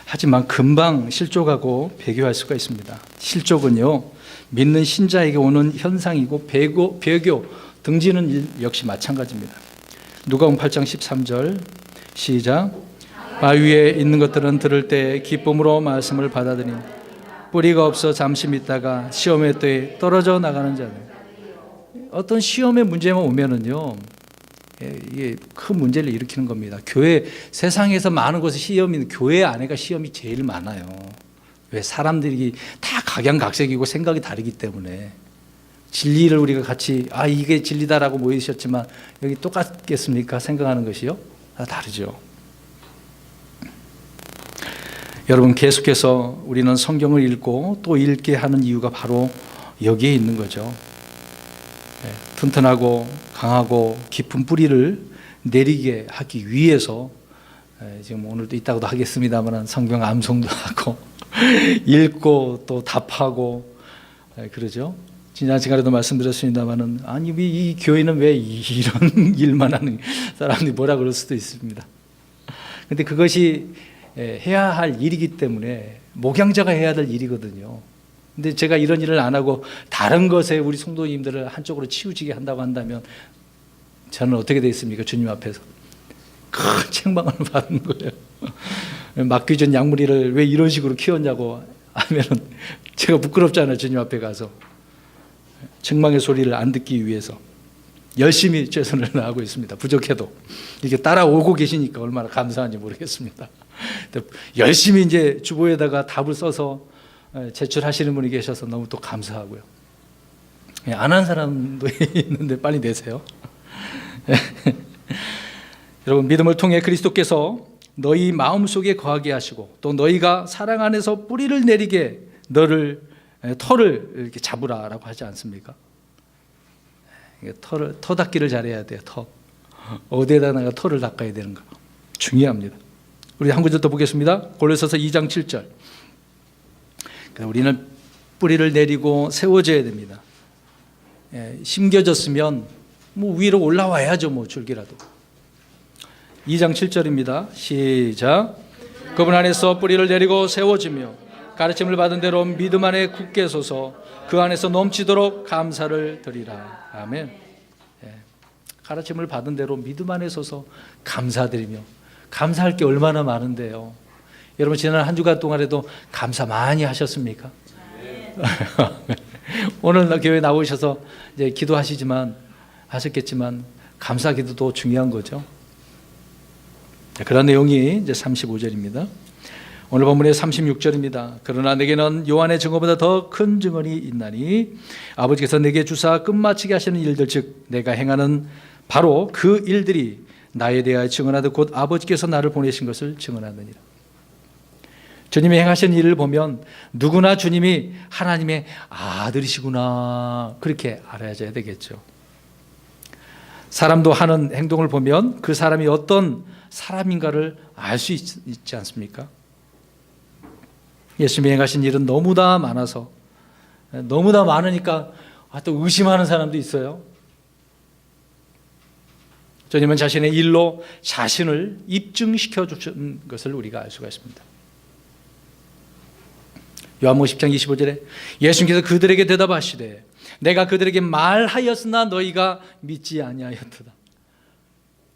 하지만 금방 실족하고 배교할 수가 있습니다. 실족은요, 믿는 신자에게 오는 현상이고 배교, 등지는 일 역시 마찬가지입니다. 누가복음 8장 13절 시작. 바위에 있는 것들은 들을 때 기쁨으로 말씀을 받아들이니 뿌리가 없어 잠시 믿다가 시험의 때에 떨어져 나가는 자들. 어떤 시험의 문제만 오면은요, 이게 큰 문제를 일으키는 겁니다. 교회, 세상에서 많은 곳에 시험이, 교회 안에가 시험이 제일 많아요. 왜? 사람들이 다 각양각색이고 생각이 다르기 때문에. 진리를 우리가 같이 이게 진리다라고 모이셨지만 여기 똑같겠습니까? 생각하는 것이요? 다 다르죠. 여러분, 계속해서 우리는 성경을 읽고 또 읽게 하는 이유가 바로 여기에 있는 거죠. 튼튼하고 강하고 깊은 뿌리를 내리게 하기 위해서 지금 오늘도 있다고도 하겠습니다만 성경 암송도 하고 읽고 또 답하고 그러죠. 지난 시간에도 말씀드렸습니다만 아니 이 교회는 왜 이런 일만 하는 사람들이 뭐라 그럴 수도 있습니다. 그런데 그것이 해야 할 일이기 때문에 목양자가 해야 될 일이거든요. 근데 제가 이런 일을 안 하고 다른 것에 우리 성도님들을 한쪽으로 치우치게 한다고 한다면 저는 어떻게 되겠습니까? 주님 앞에서 큰 책망을 받는 거예요. 맡기준 양무리를 왜 이런 식으로 키웠냐고 하면은 제가 부끄럽잖아요. 주님 앞에 가서 책망의 소리를 안 듣기 위해서 열심히 최선을 다하고 있습니다. 부족해도 이렇게 따라오고 계시니까 얼마나 감사한지 모르겠습니다. 열심히 이제 주보에다가 답을 써서 제출하시는 분이 계셔서 너무 또 감사하고요. 안 한 사람도 있는데 빨리 내세요. 여러분, 믿음을 통해 그리스도께서 너희 마음속에 거하게 하시고 또 너희가 사랑 안에서 뿌리를 내리게 너를 터를 이렇게 잡으라라고 하지 않습니까? 터 닦기를 잘해야 돼요. 터. 어디에다 내가 터를 닦아야 되는가 중요합니다. 우리 한 구절 더 보겠습니다. 골로새서 2장 7절. 우리는 뿌리를 내리고 세워져야 됩니다. 심겨졌으면 위로 올라와야죠. 줄기라도. 2장 7절입니다. 시작. 그분 안에서 뿌리를 내리고 세워지며 가르침을 받은 대로 믿음 안에 굳게 서서 그 안에서 넘치도록 감사를 드리라. 아멘. 가르침을 받은 대로 믿음 안에 서서 감사드리며, 감사할 게 얼마나 많은데요. 여러분, 지난 한 주간 동안에도 감사 많이 하셨습니까? 오늘 교회 나오셔서 이제 하셨겠지만 감사 기도도 중요한 거죠. 그런 내용이 이제 35절입니다. 오늘 본문의 36절입니다. 그러나 내게는 요한의 증거보다 더 큰 증언이 있나니 아버지께서 내게 주사 끝마치게 하시는 일들, 즉 내가 행하는 바로 그 일들이 나에 대하여 증언하듯 곧 아버지께서 나를 보내신 것을 증언하느니라. 주님이 행하신 일을 보면 누구나 주님이 하나님의 아들이시구나 그렇게 알아야 되겠죠. 사람도 하는 행동을 보면 그 사람이 어떤 사람인가를 알 수 있지 않습니까? 예수님이 행하신 일은 너무나 많아서, 너무나 많으니까 또 의심하는 사람도 있어요. 주님은 자신의 일로 자신을 입증시켜 주신 것을 우리가 알 수가 있습니다. 요한복음 10장 25절에 예수님께서 그들에게 대답하시되 내가 그들에게 말하였으나 너희가 믿지 아니하였도다.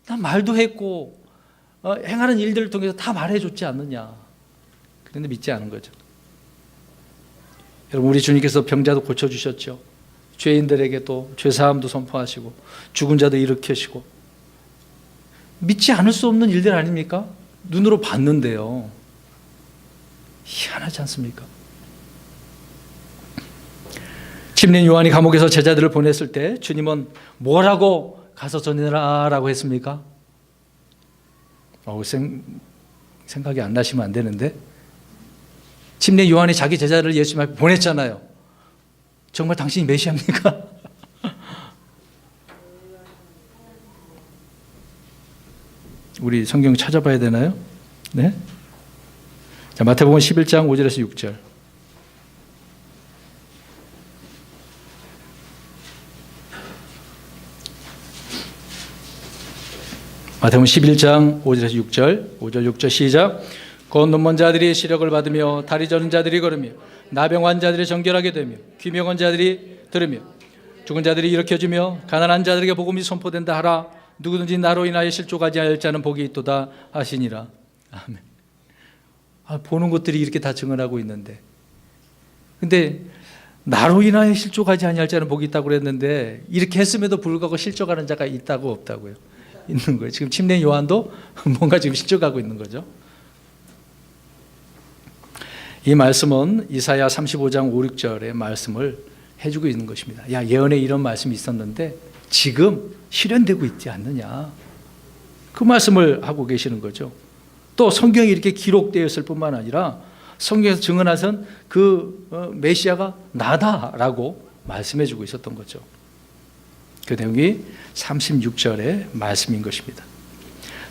나 말도 했고 행하는 일들을 통해서 다 말해줬지 않느냐. 그런데 믿지 않은 거죠. 여러분, 우리 주님께서 병자도 고쳐주셨죠. 죄인들에게 또 죄사함도 선포하시고 죽은 자도 일으키시고, 믿지 않을 수 없는 일들 아닙니까? 눈으로 봤는데요. 희한하지 않습니까? 침례 요한이 감옥에서 제자들을 보냈을 때 주님은 뭐라고 가서 전해라라고 했습니까? 생각이 안 나시면 안 되는데, 침례 요한이 자기 제자를 예수님 앞에 보냈잖아요. 정말 당신이 메시아입니까? 우리 성경 찾아봐야 되나요? 네? 자, 마태복음 11장 5절에서 6절. 마태복음 11장 5절에서 6절. 5절 6절 시작. 곧 눈먼 자들이 시력을 받으며 다리 저는 자들이 걸으며 나병 환자들이 정결하게 되며 귀병한 자들이 들으며 죽은 자들이 일으켜지며 가난한 자들에게 복음이 선포된다 하라. 누구든지 나로 인하여 실족하지 않을 자는 복이 있도다 하시니라. 아멘. 보는 것들이 이렇게 다 증언하고 있는데, 근데 나로 인하여 실족하지 아니할 자는 복이 있다고 그랬는데 이렇게 했음에도 불구하고 실족하는 자가 있다고 없다고요? 있는 거예요. 지금 침례 요한도 뭔가 지금 실족하고 있는 거죠. 이 말씀은 이사야 35장 5, 6절의 말씀을 해주고 있는 것입니다. 야, 예언에 이런 말씀이 있었는데 지금 실현되고 있지 않느냐, 그 말씀을 하고 계시는 거죠. 또 성경이 이렇게 기록되었을 뿐만 아니라 성경에서 증언하선 그 메시아가 나다라고 말씀해 주고 있었던 거죠. 그 내용이 36절의 말씀인 것입니다.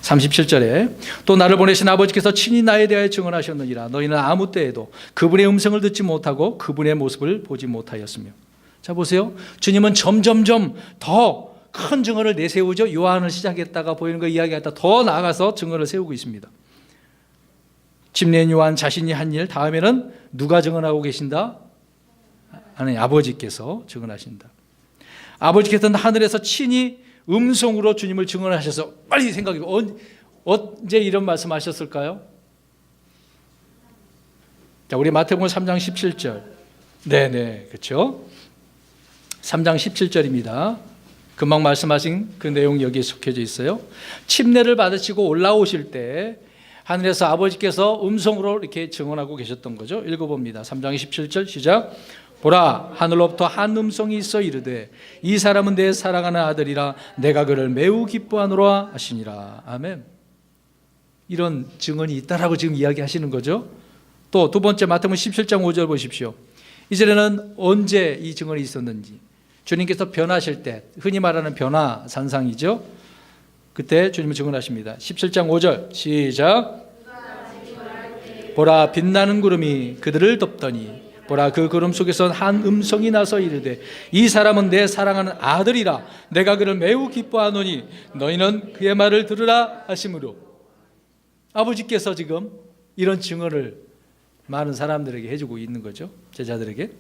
37절에 또 나를 보내신 아버지께서 친히 나에 대하여 증언하셨느니라. 너희는 아무 때에도 그분의 음성을 듣지 못하고 그분의 모습을 보지 못하였으며. 자, 보세요. 주님은 점점점 더 큰 증언을 내세우죠. 요한을 시작했다가 보이는 거 이야기하다 더 나아가서 증언을 세우고 있습니다. 침례 요한 자신이 한 일 다음에는 누가 증언하고 계신다? 하나님 아버지께서 증언하신다. 아버지께서는 하늘에서 친히 음성으로 주님을 증언하셔서, 빨리 생각해, 언제 이런 말씀하셨을까요? 자, 우리 마태복음 3장 17절. 네네, 그렇죠. 3장 17절입니다. 금방 말씀하신 그 내용이 여기에 속해져 있어요. 침례를 받으시고 올라오실 때 하늘에서 아버지께서 음성으로 이렇게 증언하고 계셨던 거죠. 읽어봅니다. 3장 27절 시작. 보라, 하늘로부터 한 음성이 있어 이르되 이 사람은 내 사랑하는 아들이라 내가 그를 매우 기뻐하노라 하시니라. 아멘. 이런 증언이 있다라고 지금 이야기하시는 거죠. 또 두 번째 마태복음 17장 5절 보십시오. 이전에는 언제 이 증언이 있었는지, 주님께서 변하실 때, 흔히 말하는 변화 산상이죠. 그때 주님은 증언하십니다. 17장 5절 시작. 보라, 빛나는 구름이 그들을 덮더니 보라, 그 구름 속에서 한 음성이 나서 이르되 이 사람은 내 사랑하는 아들이라 내가 그를 매우 기뻐하노니 너희는 그의 말을 들으라 하시므로. 아버지께서 지금 이런 증언을 많은 사람들에게 해주고 있는 거죠. 제자들에게.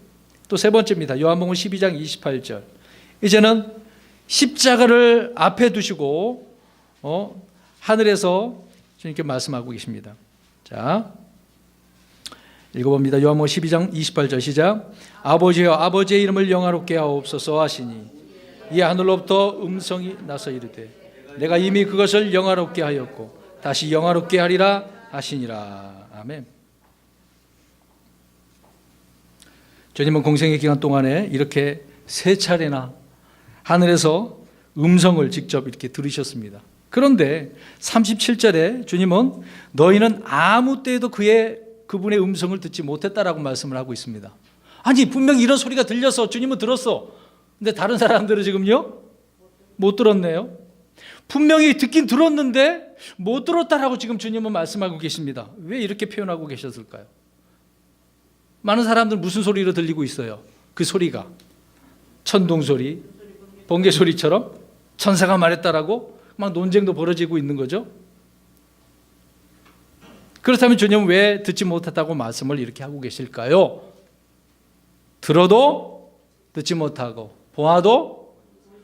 또 세 번째입니다. 요한복음 12장 28절. 이제는 십자가를 앞에 두시고 하늘에서 주님께 말씀하고 계십니다. 자, 읽어봅니다. 요한복음 12장 28절 시작. 아버지여, 아버지의 이름을 영화롭게 하옵소서 하시니 이 하늘로부터 음성이 나서 이르되 내가 이미 그것을 영화롭게 하였고 다시 영화롭게 하리라 하시니라. 아멘. 주님은 공생의 기간 동안에 이렇게 세 차례나 하늘에서 음성을 직접 이렇게 들으셨습니다. 그런데 37절에 주님은 너희는 아무 때에도 그분의 음성을 듣지 못했다라고 말씀을 하고 있습니다. 아니, 분명히 이런 소리가 들려서 주님은 들었어. 근데 다른 사람들은 지금요? 못 들었네요. 분명히 듣긴 들었는데 못 들었다라고 지금 주님은 말씀하고 계십니다. 왜 이렇게 표현하고 계셨을까요? 많은 사람들 무슨 소리로 들리고 있어요? 그 소리가 천둥 소리, 번개 소리처럼 천사가 말했다라고 막 논쟁도 벌어지고 있는 거죠. 그렇다면 주님은 왜 듣지 못했다고 말씀을 이렇게 하고 계실까요? 들어도 듣지 못하고 보아도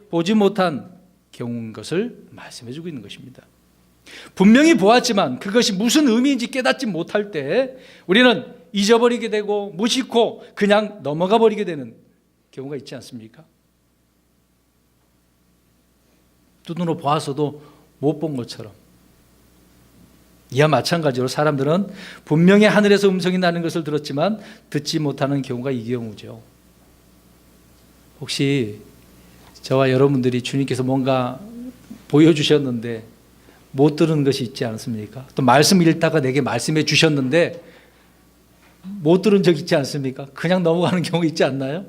보지 못한 경우인 것을 말씀해 주고 있는 것입니다. 분명히 보았지만 그것이 무슨 의미인지 깨닫지 못할 때 우리는 잊어버리게 되고 무심코 그냥 넘어가 버리게 되는 경우가 있지 않습니까? 두 눈으로 보아서도 못 본 것처럼. 이와 마찬가지로 사람들은 분명히 하늘에서 음성이 나는 것을 들었지만 듣지 못하는 경우가 이 경우죠. 혹시 저와 여러분들이 주님께서 뭔가 보여주셨는데 못 들은 것이 있지 않습니까? 또 말씀 읽다가 내게 말씀해 주셨는데 못 들은 적 있지 않습니까? 그냥 넘어가는 경우 있지 않나요?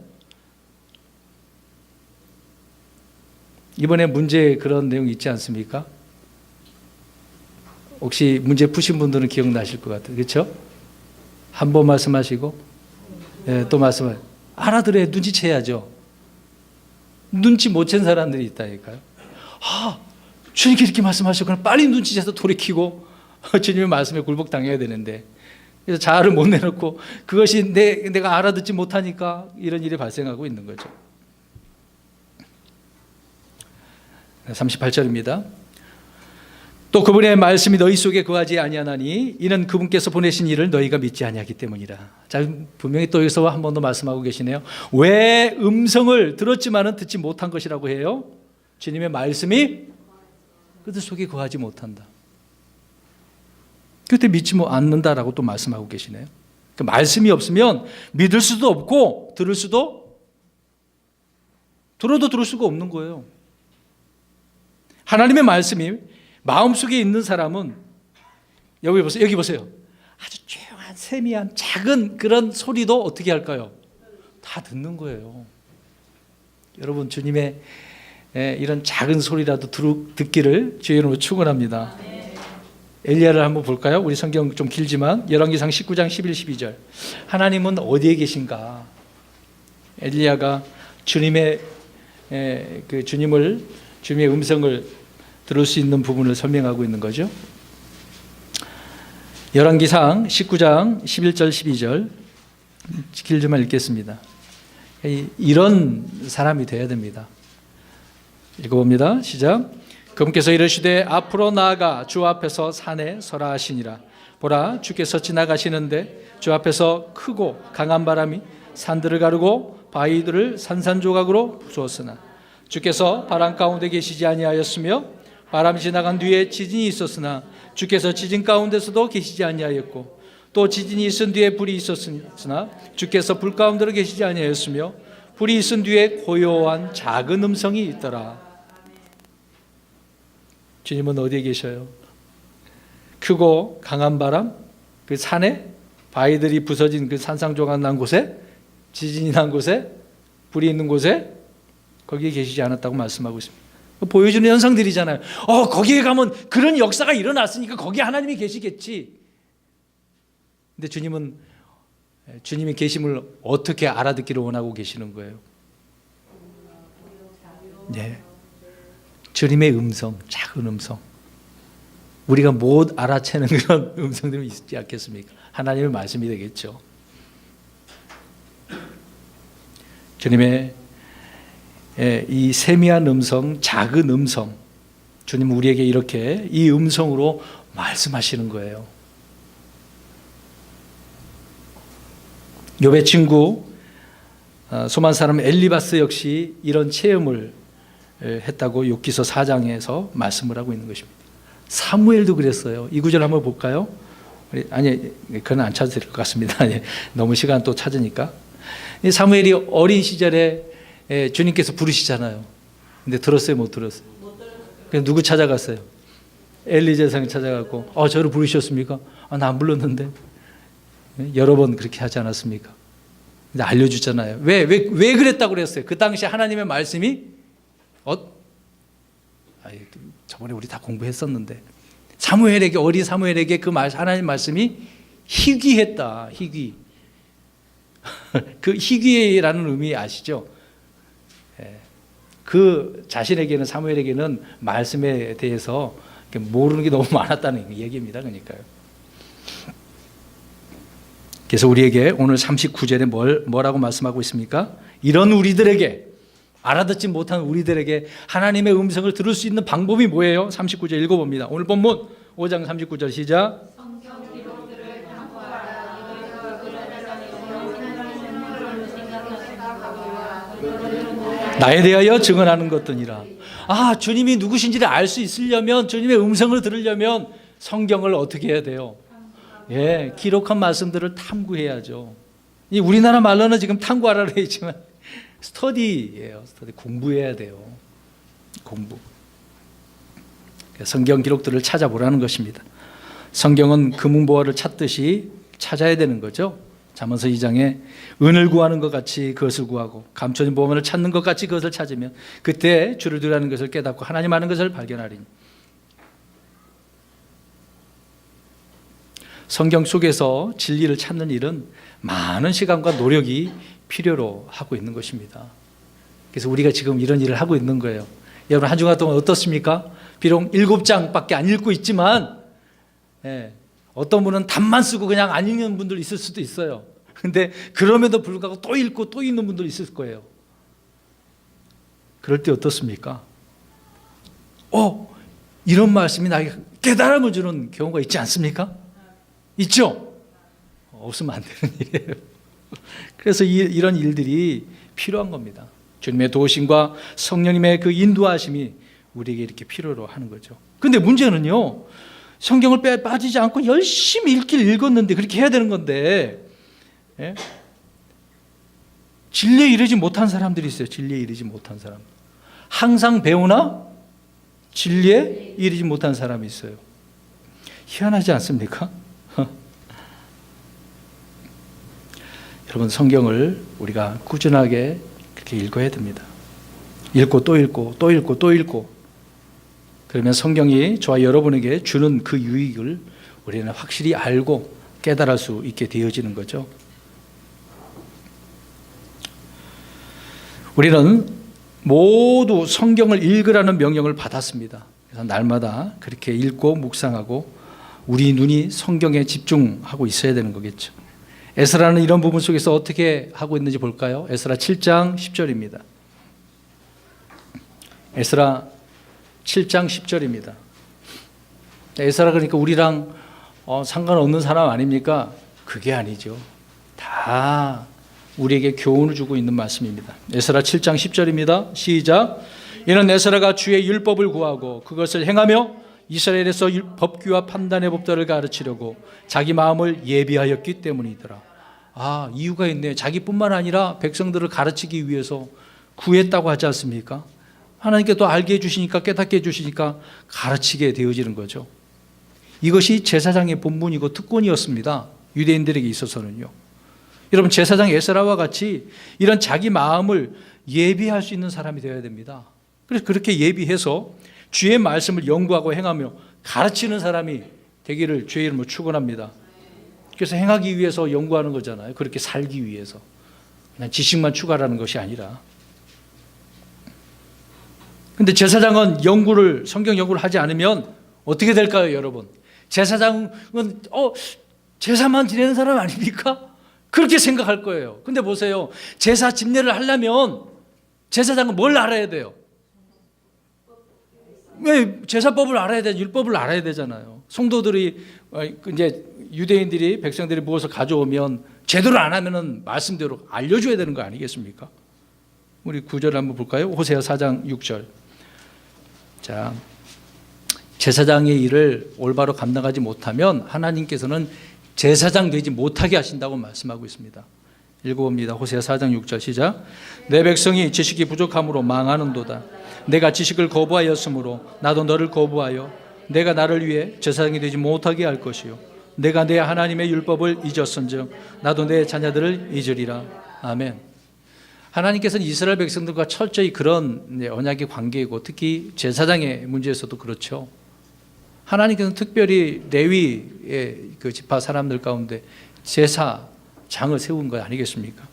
이번에 문제에 그런 내용 있지 않습니까? 혹시 문제 푸신 분들은 기억나실 것 같아요. 그렇죠? 한 번 말씀하시고 또 말씀하시고 알아들어야 눈치채야죠. 눈치 못 챈 사람들이 있다니까요. 주님께 이렇게 말씀하셨구나. 빨리 눈치채서 돌이키고 주님의 말씀에 굴복당해야 되는데 그래서 자아를 못 내놓고 그것이 내가 알아듣지 못하니까 이런 일이 발생하고 있는 거죠. 38절입니다. 또 그분의 말씀이 너희 속에 거하지 아니하나니 이는 그분께서 보내신 일을 너희가 믿지 아니하기 때문이라. 자, 분명히 또 여기서 한 번 더 말씀하고 계시네요. 왜 음성을 들었지만은 듣지 못한 것이라고 해요? 주님의 말씀이 그들 속에 거하지 못한다. 그때 믿지 않는다라고 또 말씀하고 계시네요. 그 말씀이 없으면 믿을 수도 없고 들을 수도 들을 수가 없는 거예요. 하나님의 말씀이 마음속에 있는 사람은 여기 보세요. 아주 조용한 세미한 작은 그런 소리도 어떻게 할까요? 다 듣는 거예요. 여러분 주님의 이런 작은 소리라도 듣기를 주의 이름으로 축원합니다. 엘리야를 한번 볼까요? 우리 성경 좀 길지만 열왕기상 19장 11, 12절. 하나님은 어디에 계신가? 엘리야가 주님의 음성을 들을 수 있는 부분을 설명하고 있는 거죠. 열왕기상 19장 11절 12절 길지만 읽겠습니다. 이런 사람이 되어야 됩니다. 읽어봅니다. 시작. 그분께서 이르시되 앞으로 나아가 주 앞에서 산에 서라 하시니라. 보라, 주께서 지나가시는데 주 앞에서 크고 강한 바람이 산들을 가르고 바위들을 산산조각으로 부수었으나 주께서 바람 가운데 계시지 아니하였으며 바람이 지나간 뒤에 지진이 있었으나 주께서 지진 가운데서도 계시지 아니하였고 또 지진이 있은 뒤에 불이 있었으나 주께서 불 가운데로 계시지 아니하였으며 불이 있은 뒤에 고요한 작은 음성이 있더라. 주님은 어디에 계셔요? 크고 강한 바람, 그 산에 바위들이 부서진 그 산상조각 난 곳에, 지진이 난 곳에, 불이 있는 곳에 거기에 계시지 않았다고 말씀하고 있습니다. 보여주는 현상들이잖아요. 거기에 가면 그런 역사가 일어났으니까 거기에 하나님이 계시겠지. 근데 주님은 주님의 계심을 어떻게 알아듣기를 원하고 계시는 거예요? 네. 주님의 음성, 작은 음성. 우리가 못 알아채는 그런 음성들이 있지 않겠습니까? 하나님의 말씀이 되겠죠. 주님의 이 세미한 음성, 작은 음성, 주님 우리에게 이렇게 이 음성으로 말씀하시는 거예요. 욥의 친구 소만 사람 엘리바스 역시 이런 체험을 했다고 욥기서 4장에서 말씀을 하고 있는 것입니다. 사무엘도 그랬어요. 이 구절 한번 볼까요? 아니, 그건 안 찾아도 될 것 같습니다. 너무 시간 또 찾으니까. 사무엘이 어린 시절에 주님께서 부르시잖아요. 근데 들었어요, 못 들었어요? 그래서 누구 찾아갔어요? 엘리 제사장 찾아가고 저를 부르셨습니까? 나 안 불렀는데. 여러 번 그렇게 하지 않았습니까? 근데 알려주잖아요. 왜 그랬다고 그랬어요? 그 당시 하나님의 말씀이 저번에 우리 다 공부했었는데 어린 사무엘에게 그 하나님 말씀이 희귀했다. 희귀. 그 희귀라는 의미 아시죠? 그 자신에게는 사무엘에게는 말씀에 대해서 모르는 게 너무 많았다는 얘기입니다. 그러니까요. 그래서 우리에게 오늘 39절에 뭐라고 말씀하고 있습니까? 이런 우리들에게, 알아듣지 못한 우리들에게 하나님의 음성을 들을 수 있는 방법이 뭐예요? 39절 읽어봅니다. 오늘 본문 5장 39절 시작. 나에 대하여 증언하는 것들이라. 주님이 누구신지를 알 수 있으려면, 주님의 음성을 들으려면 성경을 어떻게 해야 돼요? 기록한 말씀들을 탐구해야죠. 이 우리나라 말로는 지금 탐구하라고 했지만 스터디예요. 공부해야 돼요. 공부. 성경 기록들을 찾아보라는 것입니다. 성경은 금은보화를 찾듯이 찾아야 되는 거죠. 잠언서 2장에 은을 구하는 것 같이 그것을 구하고 감춰진 보물을 찾는 것 같이 그것을 찾으면 그때 주를 두라는 것을 깨닫고 하나님 아는 것을 발견하리니. 성경 속에서 진리를 찾는 일은 많은 시간과 노력이 필요로 하고 있는 것입니다. 그래서 우리가 지금 이런 일을 하고 있는 거예요. 여러분 한 주간 동안 어떻습니까? 비록 7장밖에 안 읽고 있지만 어떤 분은 답만 쓰고 그냥 안 읽는 분들 있을 수도 있어요. 근데 그럼에도 불구하고 또 읽고 또 읽는 분들 있을 거예요. 그럴 때 어떻습니까? 이런 말씀이 나에게 깨달음을 주는 경우가 있지 않습니까? 있죠? 없으면 안 되는 일이에요. 그래서 이런 일들이 필요한 겁니다. 주님의 도우심과 성령님의 그 인도하심이 우리에게 이렇게 필요로 하는 거죠. 근데 문제는요, 성경을 빠지지 않고 열심히 읽었는데 그렇게 해야 되는 건데 진리에 이르지 못한 사람들이 있어요. 진리에 이르지 못한 사람. 항상 배우나 진리에 이르지 못한 사람이 있어요. 희한하지 않습니까? 여러분 성경을 우리가 꾸준하게 그렇게 읽어야 됩니다. 읽고 또 읽고 또 읽고 또 읽고 그러면 성경이 저와 여러분에게 주는 그 유익을 우리는 확실히 알고 깨달을 수 있게 되어지는 거죠. 우리는 모두 성경을 읽으라는 명령을 받았습니다. 그래서 날마다 그렇게 읽고 묵상하고 우리 눈이 성경에 집중하고 있어야 되는 거겠죠. 에스라는 이런 부분 속에서 어떻게 하고 있는지 볼까요? 에스라 7장 10절입니다. 에스라 7장 10절입니다. 에스라 그러니까 우리랑 상관없는 사람 아닙니까? 그게 아니죠. 다 우리에게 교훈을 주고 있는 말씀입니다. 에스라 7장 10절입니다. 시작. 이는 에스라가 주의 율법을 구하고 그것을 행하며 이스라엘에서 법규와 판단의 법도를 가르치려고 자기 마음을 예비하였기 때문이더라. 이유가 있네요. 자기뿐만 아니라 백성들을 가르치기 위해서 구했다고 하지 않습니까? 하나님께 또 알게 해주시니까 깨닫게 해주시니까 가르치게 되어지는 거죠. 이것이 제사장의 본분이고 특권이었습니다. 유대인들에게 있어서는요. 여러분 제사장 에스라와 같이 이런 자기 마음을 예비할 수 있는 사람이 되어야 됩니다. 그래서 그렇게 예비해서 주의 말씀을 연구하고 행하며 가르치는 사람이 되기를 주의 이름으로 축원합니다. 그래서 행하기 위해서 연구하는 거잖아요. 그렇게 살기 위해서. 그냥 지식만 추가하는 것이 아니라. 근데 제사장은 성경 연구를 하지 않으면 어떻게 될까요, 여러분? 제사장은 제사만 지내는 사람 아닙니까? 그렇게 생각할 거예요. 근데 보세요. 제사 집례를 하려면 제사장은 뭘 알아야 돼요? 왜 제사법을 알아야 돼? 율법을 알아야 되잖아요. 성도들이 이제 유대인들이 백성들이 무엇을 가져오면 제대로 안 하면은 말씀대로 알려줘야 되는 거 아니겠습니까? 우리 9절 한번 볼까요? 호세아 4장 6절. 자, 제사장의 일을 올바로 감당하지 못하면 하나님께서는 제사장 되지 못하게 하신다고 말씀하고 있습니다. 읽어봅니다. 호세아 4장 6절 시작. 내 백성이 지식이 부족함으로 망하는도다. 내가 지식을 거부하였으므로 나도 너를 거부하여 내가 나를 위해 제사장이 되지 못하게 할 것이요 내가 내 하나님의 율법을 잊었은즉 나도 내 자녀들을 잊으리라. 아멘. 하나님께서는 이스라엘 백성들과 철저히 그런 언약의 관계이고 특히 제사장의 문제에서도 그렇죠. 하나님께서는 특별히 레위의 그 지파 사람들 가운데 제사장을 세운 거 아니겠습니까?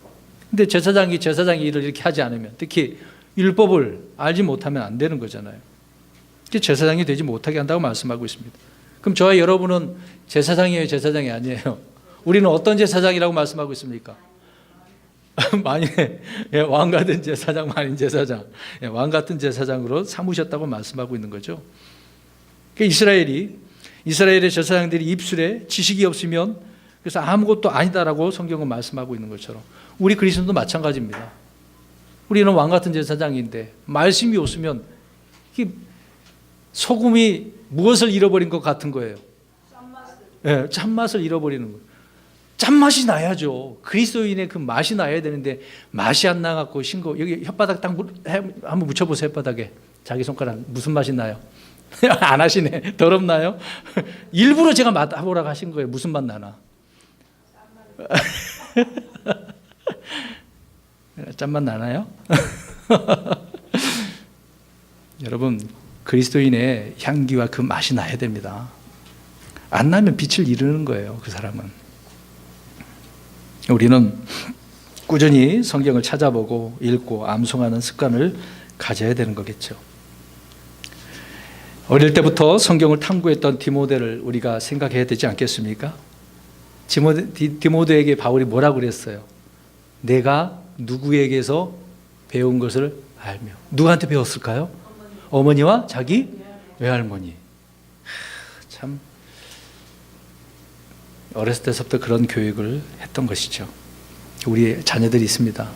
근데 제사장이 일을 이렇게 하지 않으면 특히 율법을 알지 못하면 안 되는 거잖아요. 제사장이 되지 못하게 한다고 말씀하고 있습니다. 그럼 저와 여러분은 제사장이에요, 제사장이 아니에요? 우리는 어떤 제사장이라고 말씀하고 있습니까? 만일에 왕 같은 제사장, 만인 제사장, 왕 같은 제사장으로 삼으셨다고 말씀하고 있는 거죠. 이스라엘의 제사장들이 입술에 지식이 없으면 그래서 아무것도 아니다라고 성경은 말씀하고 있는 것처럼 우리 그리스도도 마찬가지입니다. 우리는 왕 같은 제사장인데 말씀이 없으면 소금이 무엇을 잃어버린 것 같은 거예요? 짠맛을 잃어버리는 거예요. 짠맛이 나야죠. 그리스도인의 그 맛이 나야 되는데 맛이 안 나갖고 싱거 여기 혓바닥 딱 한번 묻혀보세요. 혓바닥에 자기 손가락 무슨 맛이 나요? 안 하시네. 더럽나요? 일부러 제가 맛보라고 하신 거예요. 무슨 맛 나나? 짠맛 나나요? 여러분, 그리스도인의 향기와 그 맛이 나야 됩니다. 안 나면 빛을 잃는 거예요, 그 사람은. 우리는 꾸준히 성경을 찾아보고 읽고 암송하는 습관을 가져야 되는 거겠죠. 어릴 때부터 성경을 탐구했던 디모데를 우리가 생각해야 되지 않겠습니까? 디모데에게 바울이 뭐라고 그랬어요? 내가 누구에게서 배운 것을 알며. 누구한테 배웠을까요? 어머니와 자기 외할머니. 참 어렸을 때부터 그런 교육을 했던 것이죠. 우리 자녀들이 있습니다.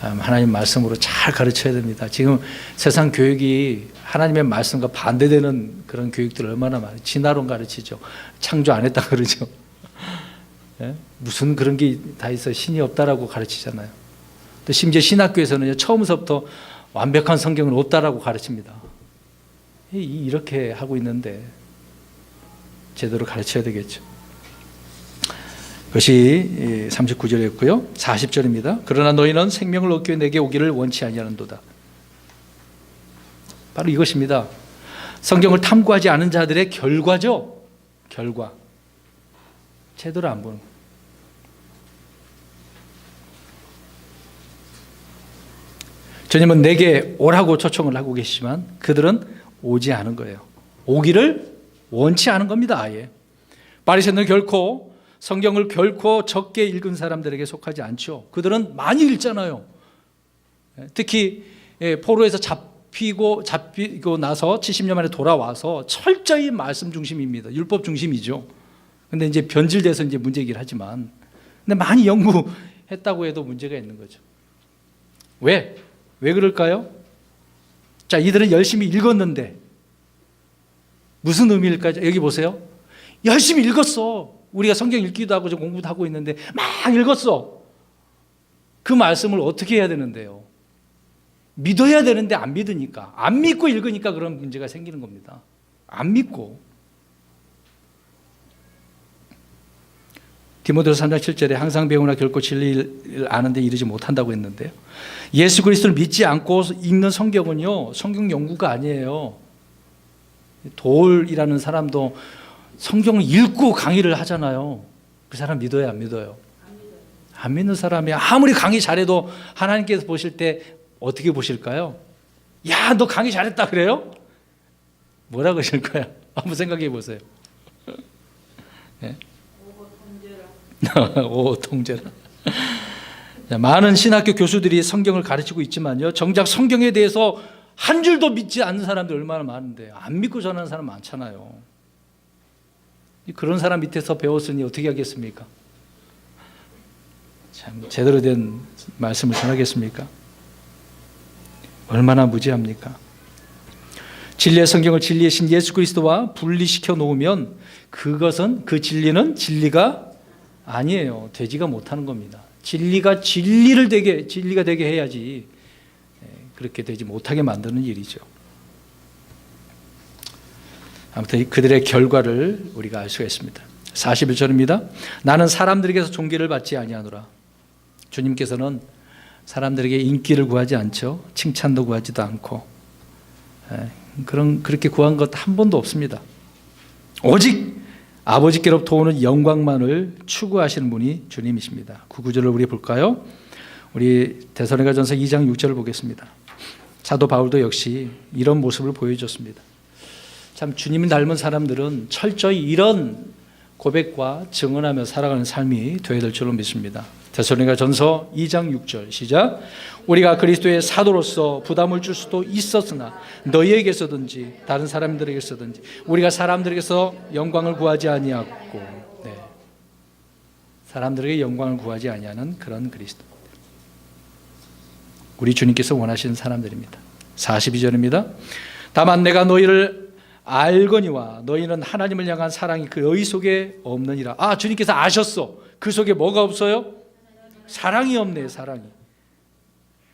하나님 말씀으로 잘 가르쳐야 됩니다. 지금 세상 교육이 하나님의 말씀과 반대되는 그런 교육들 얼마나 많아요. 진화론 가르치죠. 창조 안 했다 그러죠. 예? 무슨 그런 게 다 있어. 신이 없다라고 가르치잖아요. 또 심지어 신학교에서는 처음부터 완벽한 성경은 없다라고 가르칩니다. 이렇게 하고 있는데 제대로 가르쳐야 되겠죠. 그것이 39절이었고요. 40절입니다. 그러나 너희는 생명을 얻기 위해 내게 오기를 원치 아니하는도다. 바로 이것입니다. 성경을 탐구하지 않은 자들의 결과죠. 결과. 제대로 안 보는 거예요. 주님은 내게 오라고 초청을 하고 계시지만 그들은 오지 않은 거예요. 오기를 원치 않은 겁니다. 아예. 바리새인들은 결코 성경을 결코 적게 읽은 사람들에게 속하지 않죠. 그들은 많이 읽잖아요. 특히 포로에서 잡히고 나서 70년 만에 돌아와서 철저히 말씀 중심입니다. 율법 중심이죠. 근데 이제 변질돼서 이제 문제이긴 하지만, 근데 많이 연구했다고 해도 문제가 있는 거죠. 왜 그럴까요? 자, 이들은 열심히 읽었는데 무슨 의미일까요? 여기 보세요. 열심히 읽었어. 우리가 성경 읽기도 하고 공부도 하고 있는데 막 읽었어. 그 말씀을 어떻게 해야 되는데요? 믿어야 되는데 안 믿으니까, 안 믿고 읽으니까 그런 문제가 생기는 겁니다. 안 믿고. 디모데후서 3장 7절에 항상 배우나 결코 진리를 아는데 이르지 못한다고 했는데요. 예수 그리스도를 믿지 않고 읽는 성경은요, 성경 연구가 아니에요. 도울이라는 사람도 성경을 읽고 강의를 하잖아요. 그 사람 믿어요, 안 믿어요? 안 믿는 사람이 아무리 강의 잘해도 하나님께서 보실 때 어떻게 보실까요? 야, 너 강의 잘했다 그래요? 뭐라고 하실 거야? 한번 생각해 보세요. 네? 오, 통제라. 많은 신학교 교수들이 성경을 가르치고 있지만요, 정작 성경에 대해서 한 줄도 믿지 않는 사람들 얼마나 많은데, 안 믿고 전하는 사람 많잖아요. 그런 사람 밑에서 배웠으니 어떻게 하겠습니까? 참 제대로 된 말씀을 전하겠습니까? 얼마나 무지합니까? 진리의 성경을 진리의 신 예수 그리스도와 분리시켜 놓으면 그것은, 그 진리는 진리가 아니에요. 되지가 못하는 겁니다. 진리가 진리가 되게 해야지 그렇게 되지 못하게 만드는 일이죠. 아무튼 그들의 결과를 우리가 알 수가 있습니다. 41절입니다. 나는 사람들에게서 존귀를 받지 아니하노라. 주님께서는 사람들에게 인기를 구하지 않죠. 칭찬도 구하지도 않고, 그렇게 구한 것 한 번도 없습니다. 오직 아버지께로부터 오는 영광만을 추구하시는 분이 주님이십니다. 그 구절을 우리 볼까요? 우리 데살로니가전서 2장 6절을 보겠습니다. 사도 바울도 역시 이런 모습을 보여줬습니다. 참 주님을 닮은 사람들은 철저히 이런 고백과 증언하며 살아가는 삶이 되어야 될 줄로 믿습니다. 데살로니가전서 2장 6절 시작. 우리가 그리스도의 사도로서 부담을 줄 수도 있었으나 너희에게서든지 다른 사람들에게서든지 우리가 사람들에게서 영광을 구하지 아니하고, 사람들에게 영광을 구하지 아니하는 그런 그리스도, 우리 주님께서 원하시는 사람들입니다. 42절입니다. 다만 내가 너희를 알거니와 너희는 하나님을 향한 사랑이 그 너희 속에 없느니라. 아, 주님께서 아셨어. 그 속에 뭐가 없어요? 사랑이 없네. 사랑이.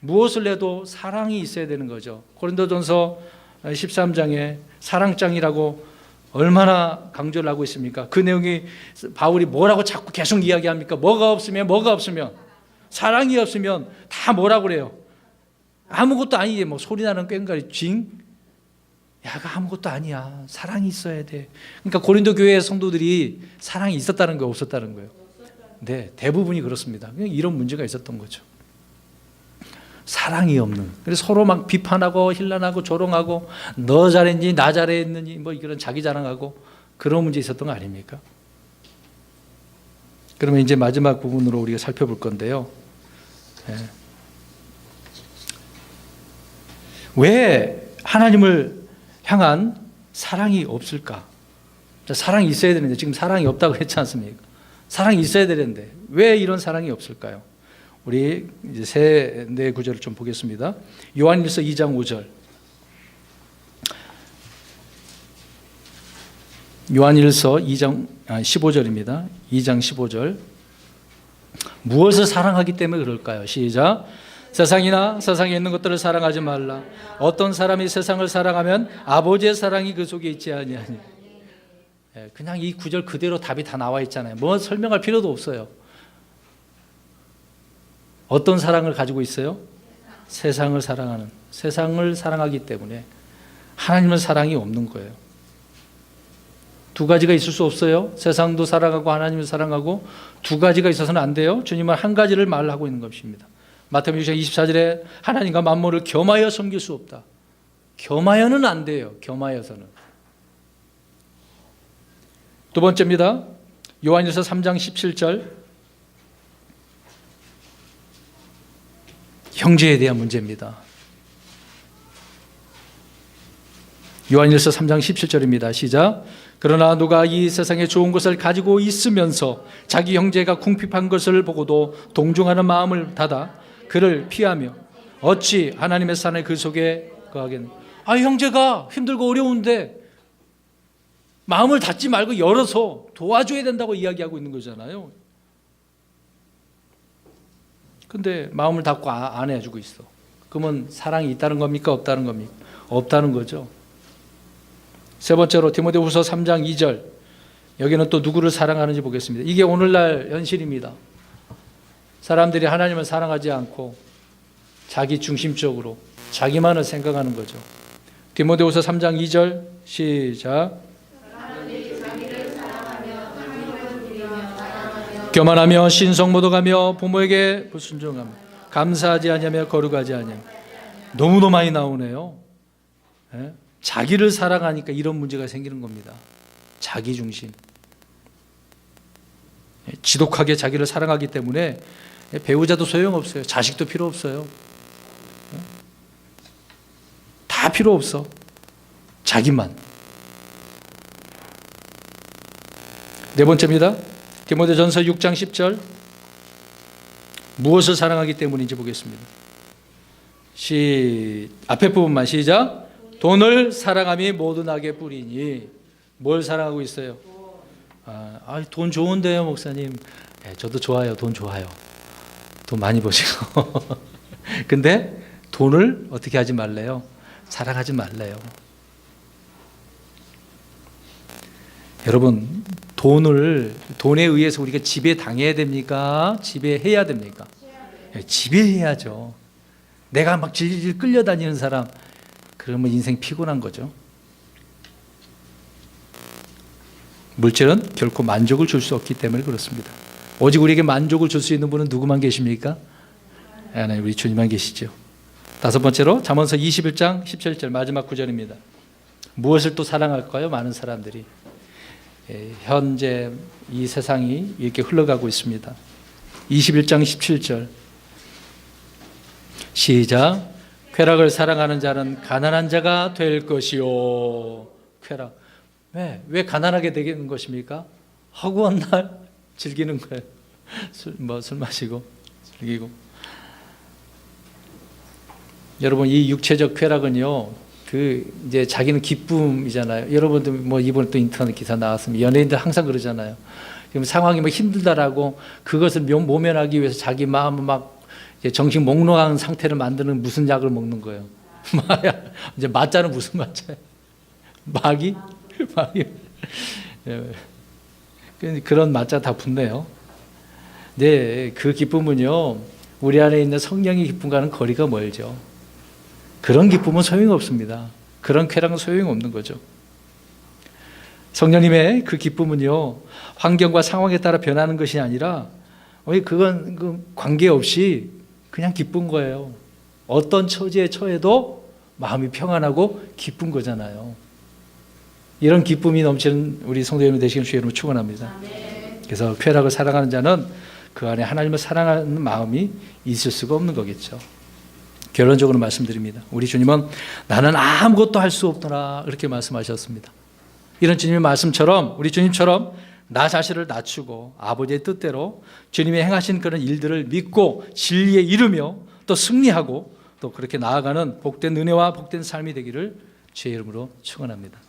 무엇을 해도 사랑이 있어야 되는 거죠. 고린도전서 13장에 사랑장이라고 얼마나 강조를 하고 있습니까? 그 내용이 바울이 뭐라고 자꾸 계속 이야기합니까? 뭐가 없으면 사랑이 없으면 다 뭐라고 그래요? 아무것도 아니지. 뭐 소리 나는 꽹과리 징? 야가 아무것도 아니야. 사랑이 있어야 돼. 그러니까 고린도 교회 성도들이 사랑이 있었다는 거예요, 없었다는 거예요? 네, 대부분이 그렇습니다. 그냥 이런 문제가 있었던 거죠. 사랑이 없는. 그래서 서로 막 비판하고 힐난하고 조롱하고 너 잘했니 나 잘했느니 뭐 이런 자기 자랑하고 그런 문제 있었던 거 아닙니까? 그러면 이제 마지막 부분으로 우리가 살펴볼 건데요. 네. 왜 하나님을 향한 사랑이 없을까? 사랑이 있어야 되는데 지금 사랑이 없다고 했지 않습니까? 사랑이 있어야 되는데 왜 이런 사랑이 없을까요? 우리 이제 네 구절을 좀 보겠습니다. 요한일서 2장 5절. 요한일서 2장 15절입니다. 2장 15절. 무엇을 사랑하기 때문에 그럴까요? 시작. 세상이나 세상에 있는 것들을 사랑하지 말라. 어떤 사람이 세상을 사랑하면 아버지의 사랑이 그 속에 있지 아니하니. 그냥 이 구절 그대로 답이 다 나와 있잖아요. 뭐 설명할 필요도 없어요. 어떤 사랑을 가지고 있어요? 세상을 사랑하는, 세상을 사랑하기 때문에 하나님의 사랑이 없는 거예요. 두 가지가 있을 수 없어요. 세상도 사랑하고 하나님을 사랑하고 두 가지가 있어서는 안 돼요. 주님은 한 가지를 말하고 있는 것입니다. 마태복음 6장 24절에 하나님과 만물을 겸하여 섬길 수 없다. 겸하여는 안 돼요. 겸하여서는. 두 번째입니다. 요한일서 3장 17절. 형제에 대한 문제입니다. 요한일서 3장 17절입니다. 시작. 그러나 누가 이 세상에 좋은 것을 가지고 있으면서 자기 형제가 궁핍한 것을 보고도 동정하는 마음을 닫아 그를 피하며 어찌 하나님의 산에 그 속에 거하겠느냐. 형제가 힘들고 어려운데 마음을 닫지 말고 열어서 도와줘야 된다고 이야기하고 있는 거잖아요. 근데 마음을 닫고 안 해주고 있어. 그러면 사랑이 있다는 겁니까? 없다는 겁니까? 없다는 거죠. 세 번째로 디모데후서 3장 2절. 여기는 또 누구를 사랑하는지 보겠습니다. 이게 오늘날 현실입니다. 사람들이 하나님을 사랑하지 않고 자기 중심적으로 자기만을 생각하는 거죠. 디모데후서 3장 2절 시작. 교만하며 신성모독하며 부모에게 불순종하며 감사하지 아니하며 거룩하지 아니하며. 너무도 많이 나오네요. 예? 자기를 사랑하니까 이런 문제가 생기는 겁니다. 자기 중심. 지독하게 자기를 사랑하기 때문에 배우자도 소용없어요. 자식도 필요 없어요. 다 필요 없어. 자기만. 네 번째입니다. 디모데전서 6장 10절. 무엇을 사랑하기 때문인지 보겠습니다. 앞에 부분만 시작. 돈을 사랑함이 모든 악의 뿌리니. 뭘 사랑하고 있어요? 돈 좋은데요, 목사님. 네, 저도 좋아요. 돈 좋아요. 돈 많이 버시고. 근데 돈을 어떻게 하지 말래요? 사랑하지 말래요. 여러분, 돈에 의해서 우리가 지배당해야 됩니까? 지배해야 됩니까? 지배해야죠. 내가 막 질질 끌려다니는 사람, 그러면 인생 피곤한 거죠. 물질은 결코 만족을 줄 수 없기 때문에 그렇습니다. 오직 우리에게 만족을 줄 수 있는 분은 누구만 계십니까? 하나님, 우리 주님만 계시죠. 다섯 번째로 잠언서 21장 17절 마지막 구절입니다. 무엇을 또 사랑할까요? 많은 사람들이. 현재 이 세상이 이렇게 흘러가고 있습니다. 21장 17절 시작. 쾌락을 사랑하는 자는 가난한 자가 될 것이요. 쾌락. 왜 가난하게 되는 것입니까? 허구한 날 즐기는 거예요. 술 마시고 즐기고. 여러분, 이 육체적 쾌락은요, 이제 자기는 기쁨이잖아요. 여러분들 이번에 또 인터넷 기사 나왔으면 연예인들 항상 그러잖아요. 지금 상황이 힘들다라고 그것을 모면하기 위해서 자기 마음을 막 정신 몽롱한 상태를 만드는 무슨 약을 먹는 거예요. 이제 맞자는 무슨 맞자예요? 마귀? 그런 맞자 다 붙네요. 네, 그 기쁨은요, 우리 안에 있는 성령의 기쁨과는 거리가 멀죠. 그런 기쁨은 소용없습니다. 그런 쾌락은 소용없는 거죠. 성령님의 그 기쁨은요, 환경과 상황에 따라 변하는 것이 아니라, 그건 관계없이 그냥 기쁜 거예요. 어떤 처지에 처해도 마음이 평안하고 기쁜 거잖아요. 이런 기쁨이 넘치는 우리 성도여러분 되시길 주의 이름으로 축원합니다. 그래서 쾌락을 사랑하는 자는 그 안에 하나님을 사랑하는 마음이 있을 수가 없는 거겠죠. 결론적으로 말씀드립니다. 우리 주님은 나는 아무것도 할 수 없더라 이렇게 말씀하셨습니다. 이런 주님의 말씀처럼 우리 주님처럼 나 자신을 낮추고 아버지의 뜻대로 주님이 행하신 그런 일들을 믿고 진리에 이르며 또 승리하고 또 그렇게 나아가는 복된 은혜와 복된 삶이 되기를 주의 이름으로 축원합니다.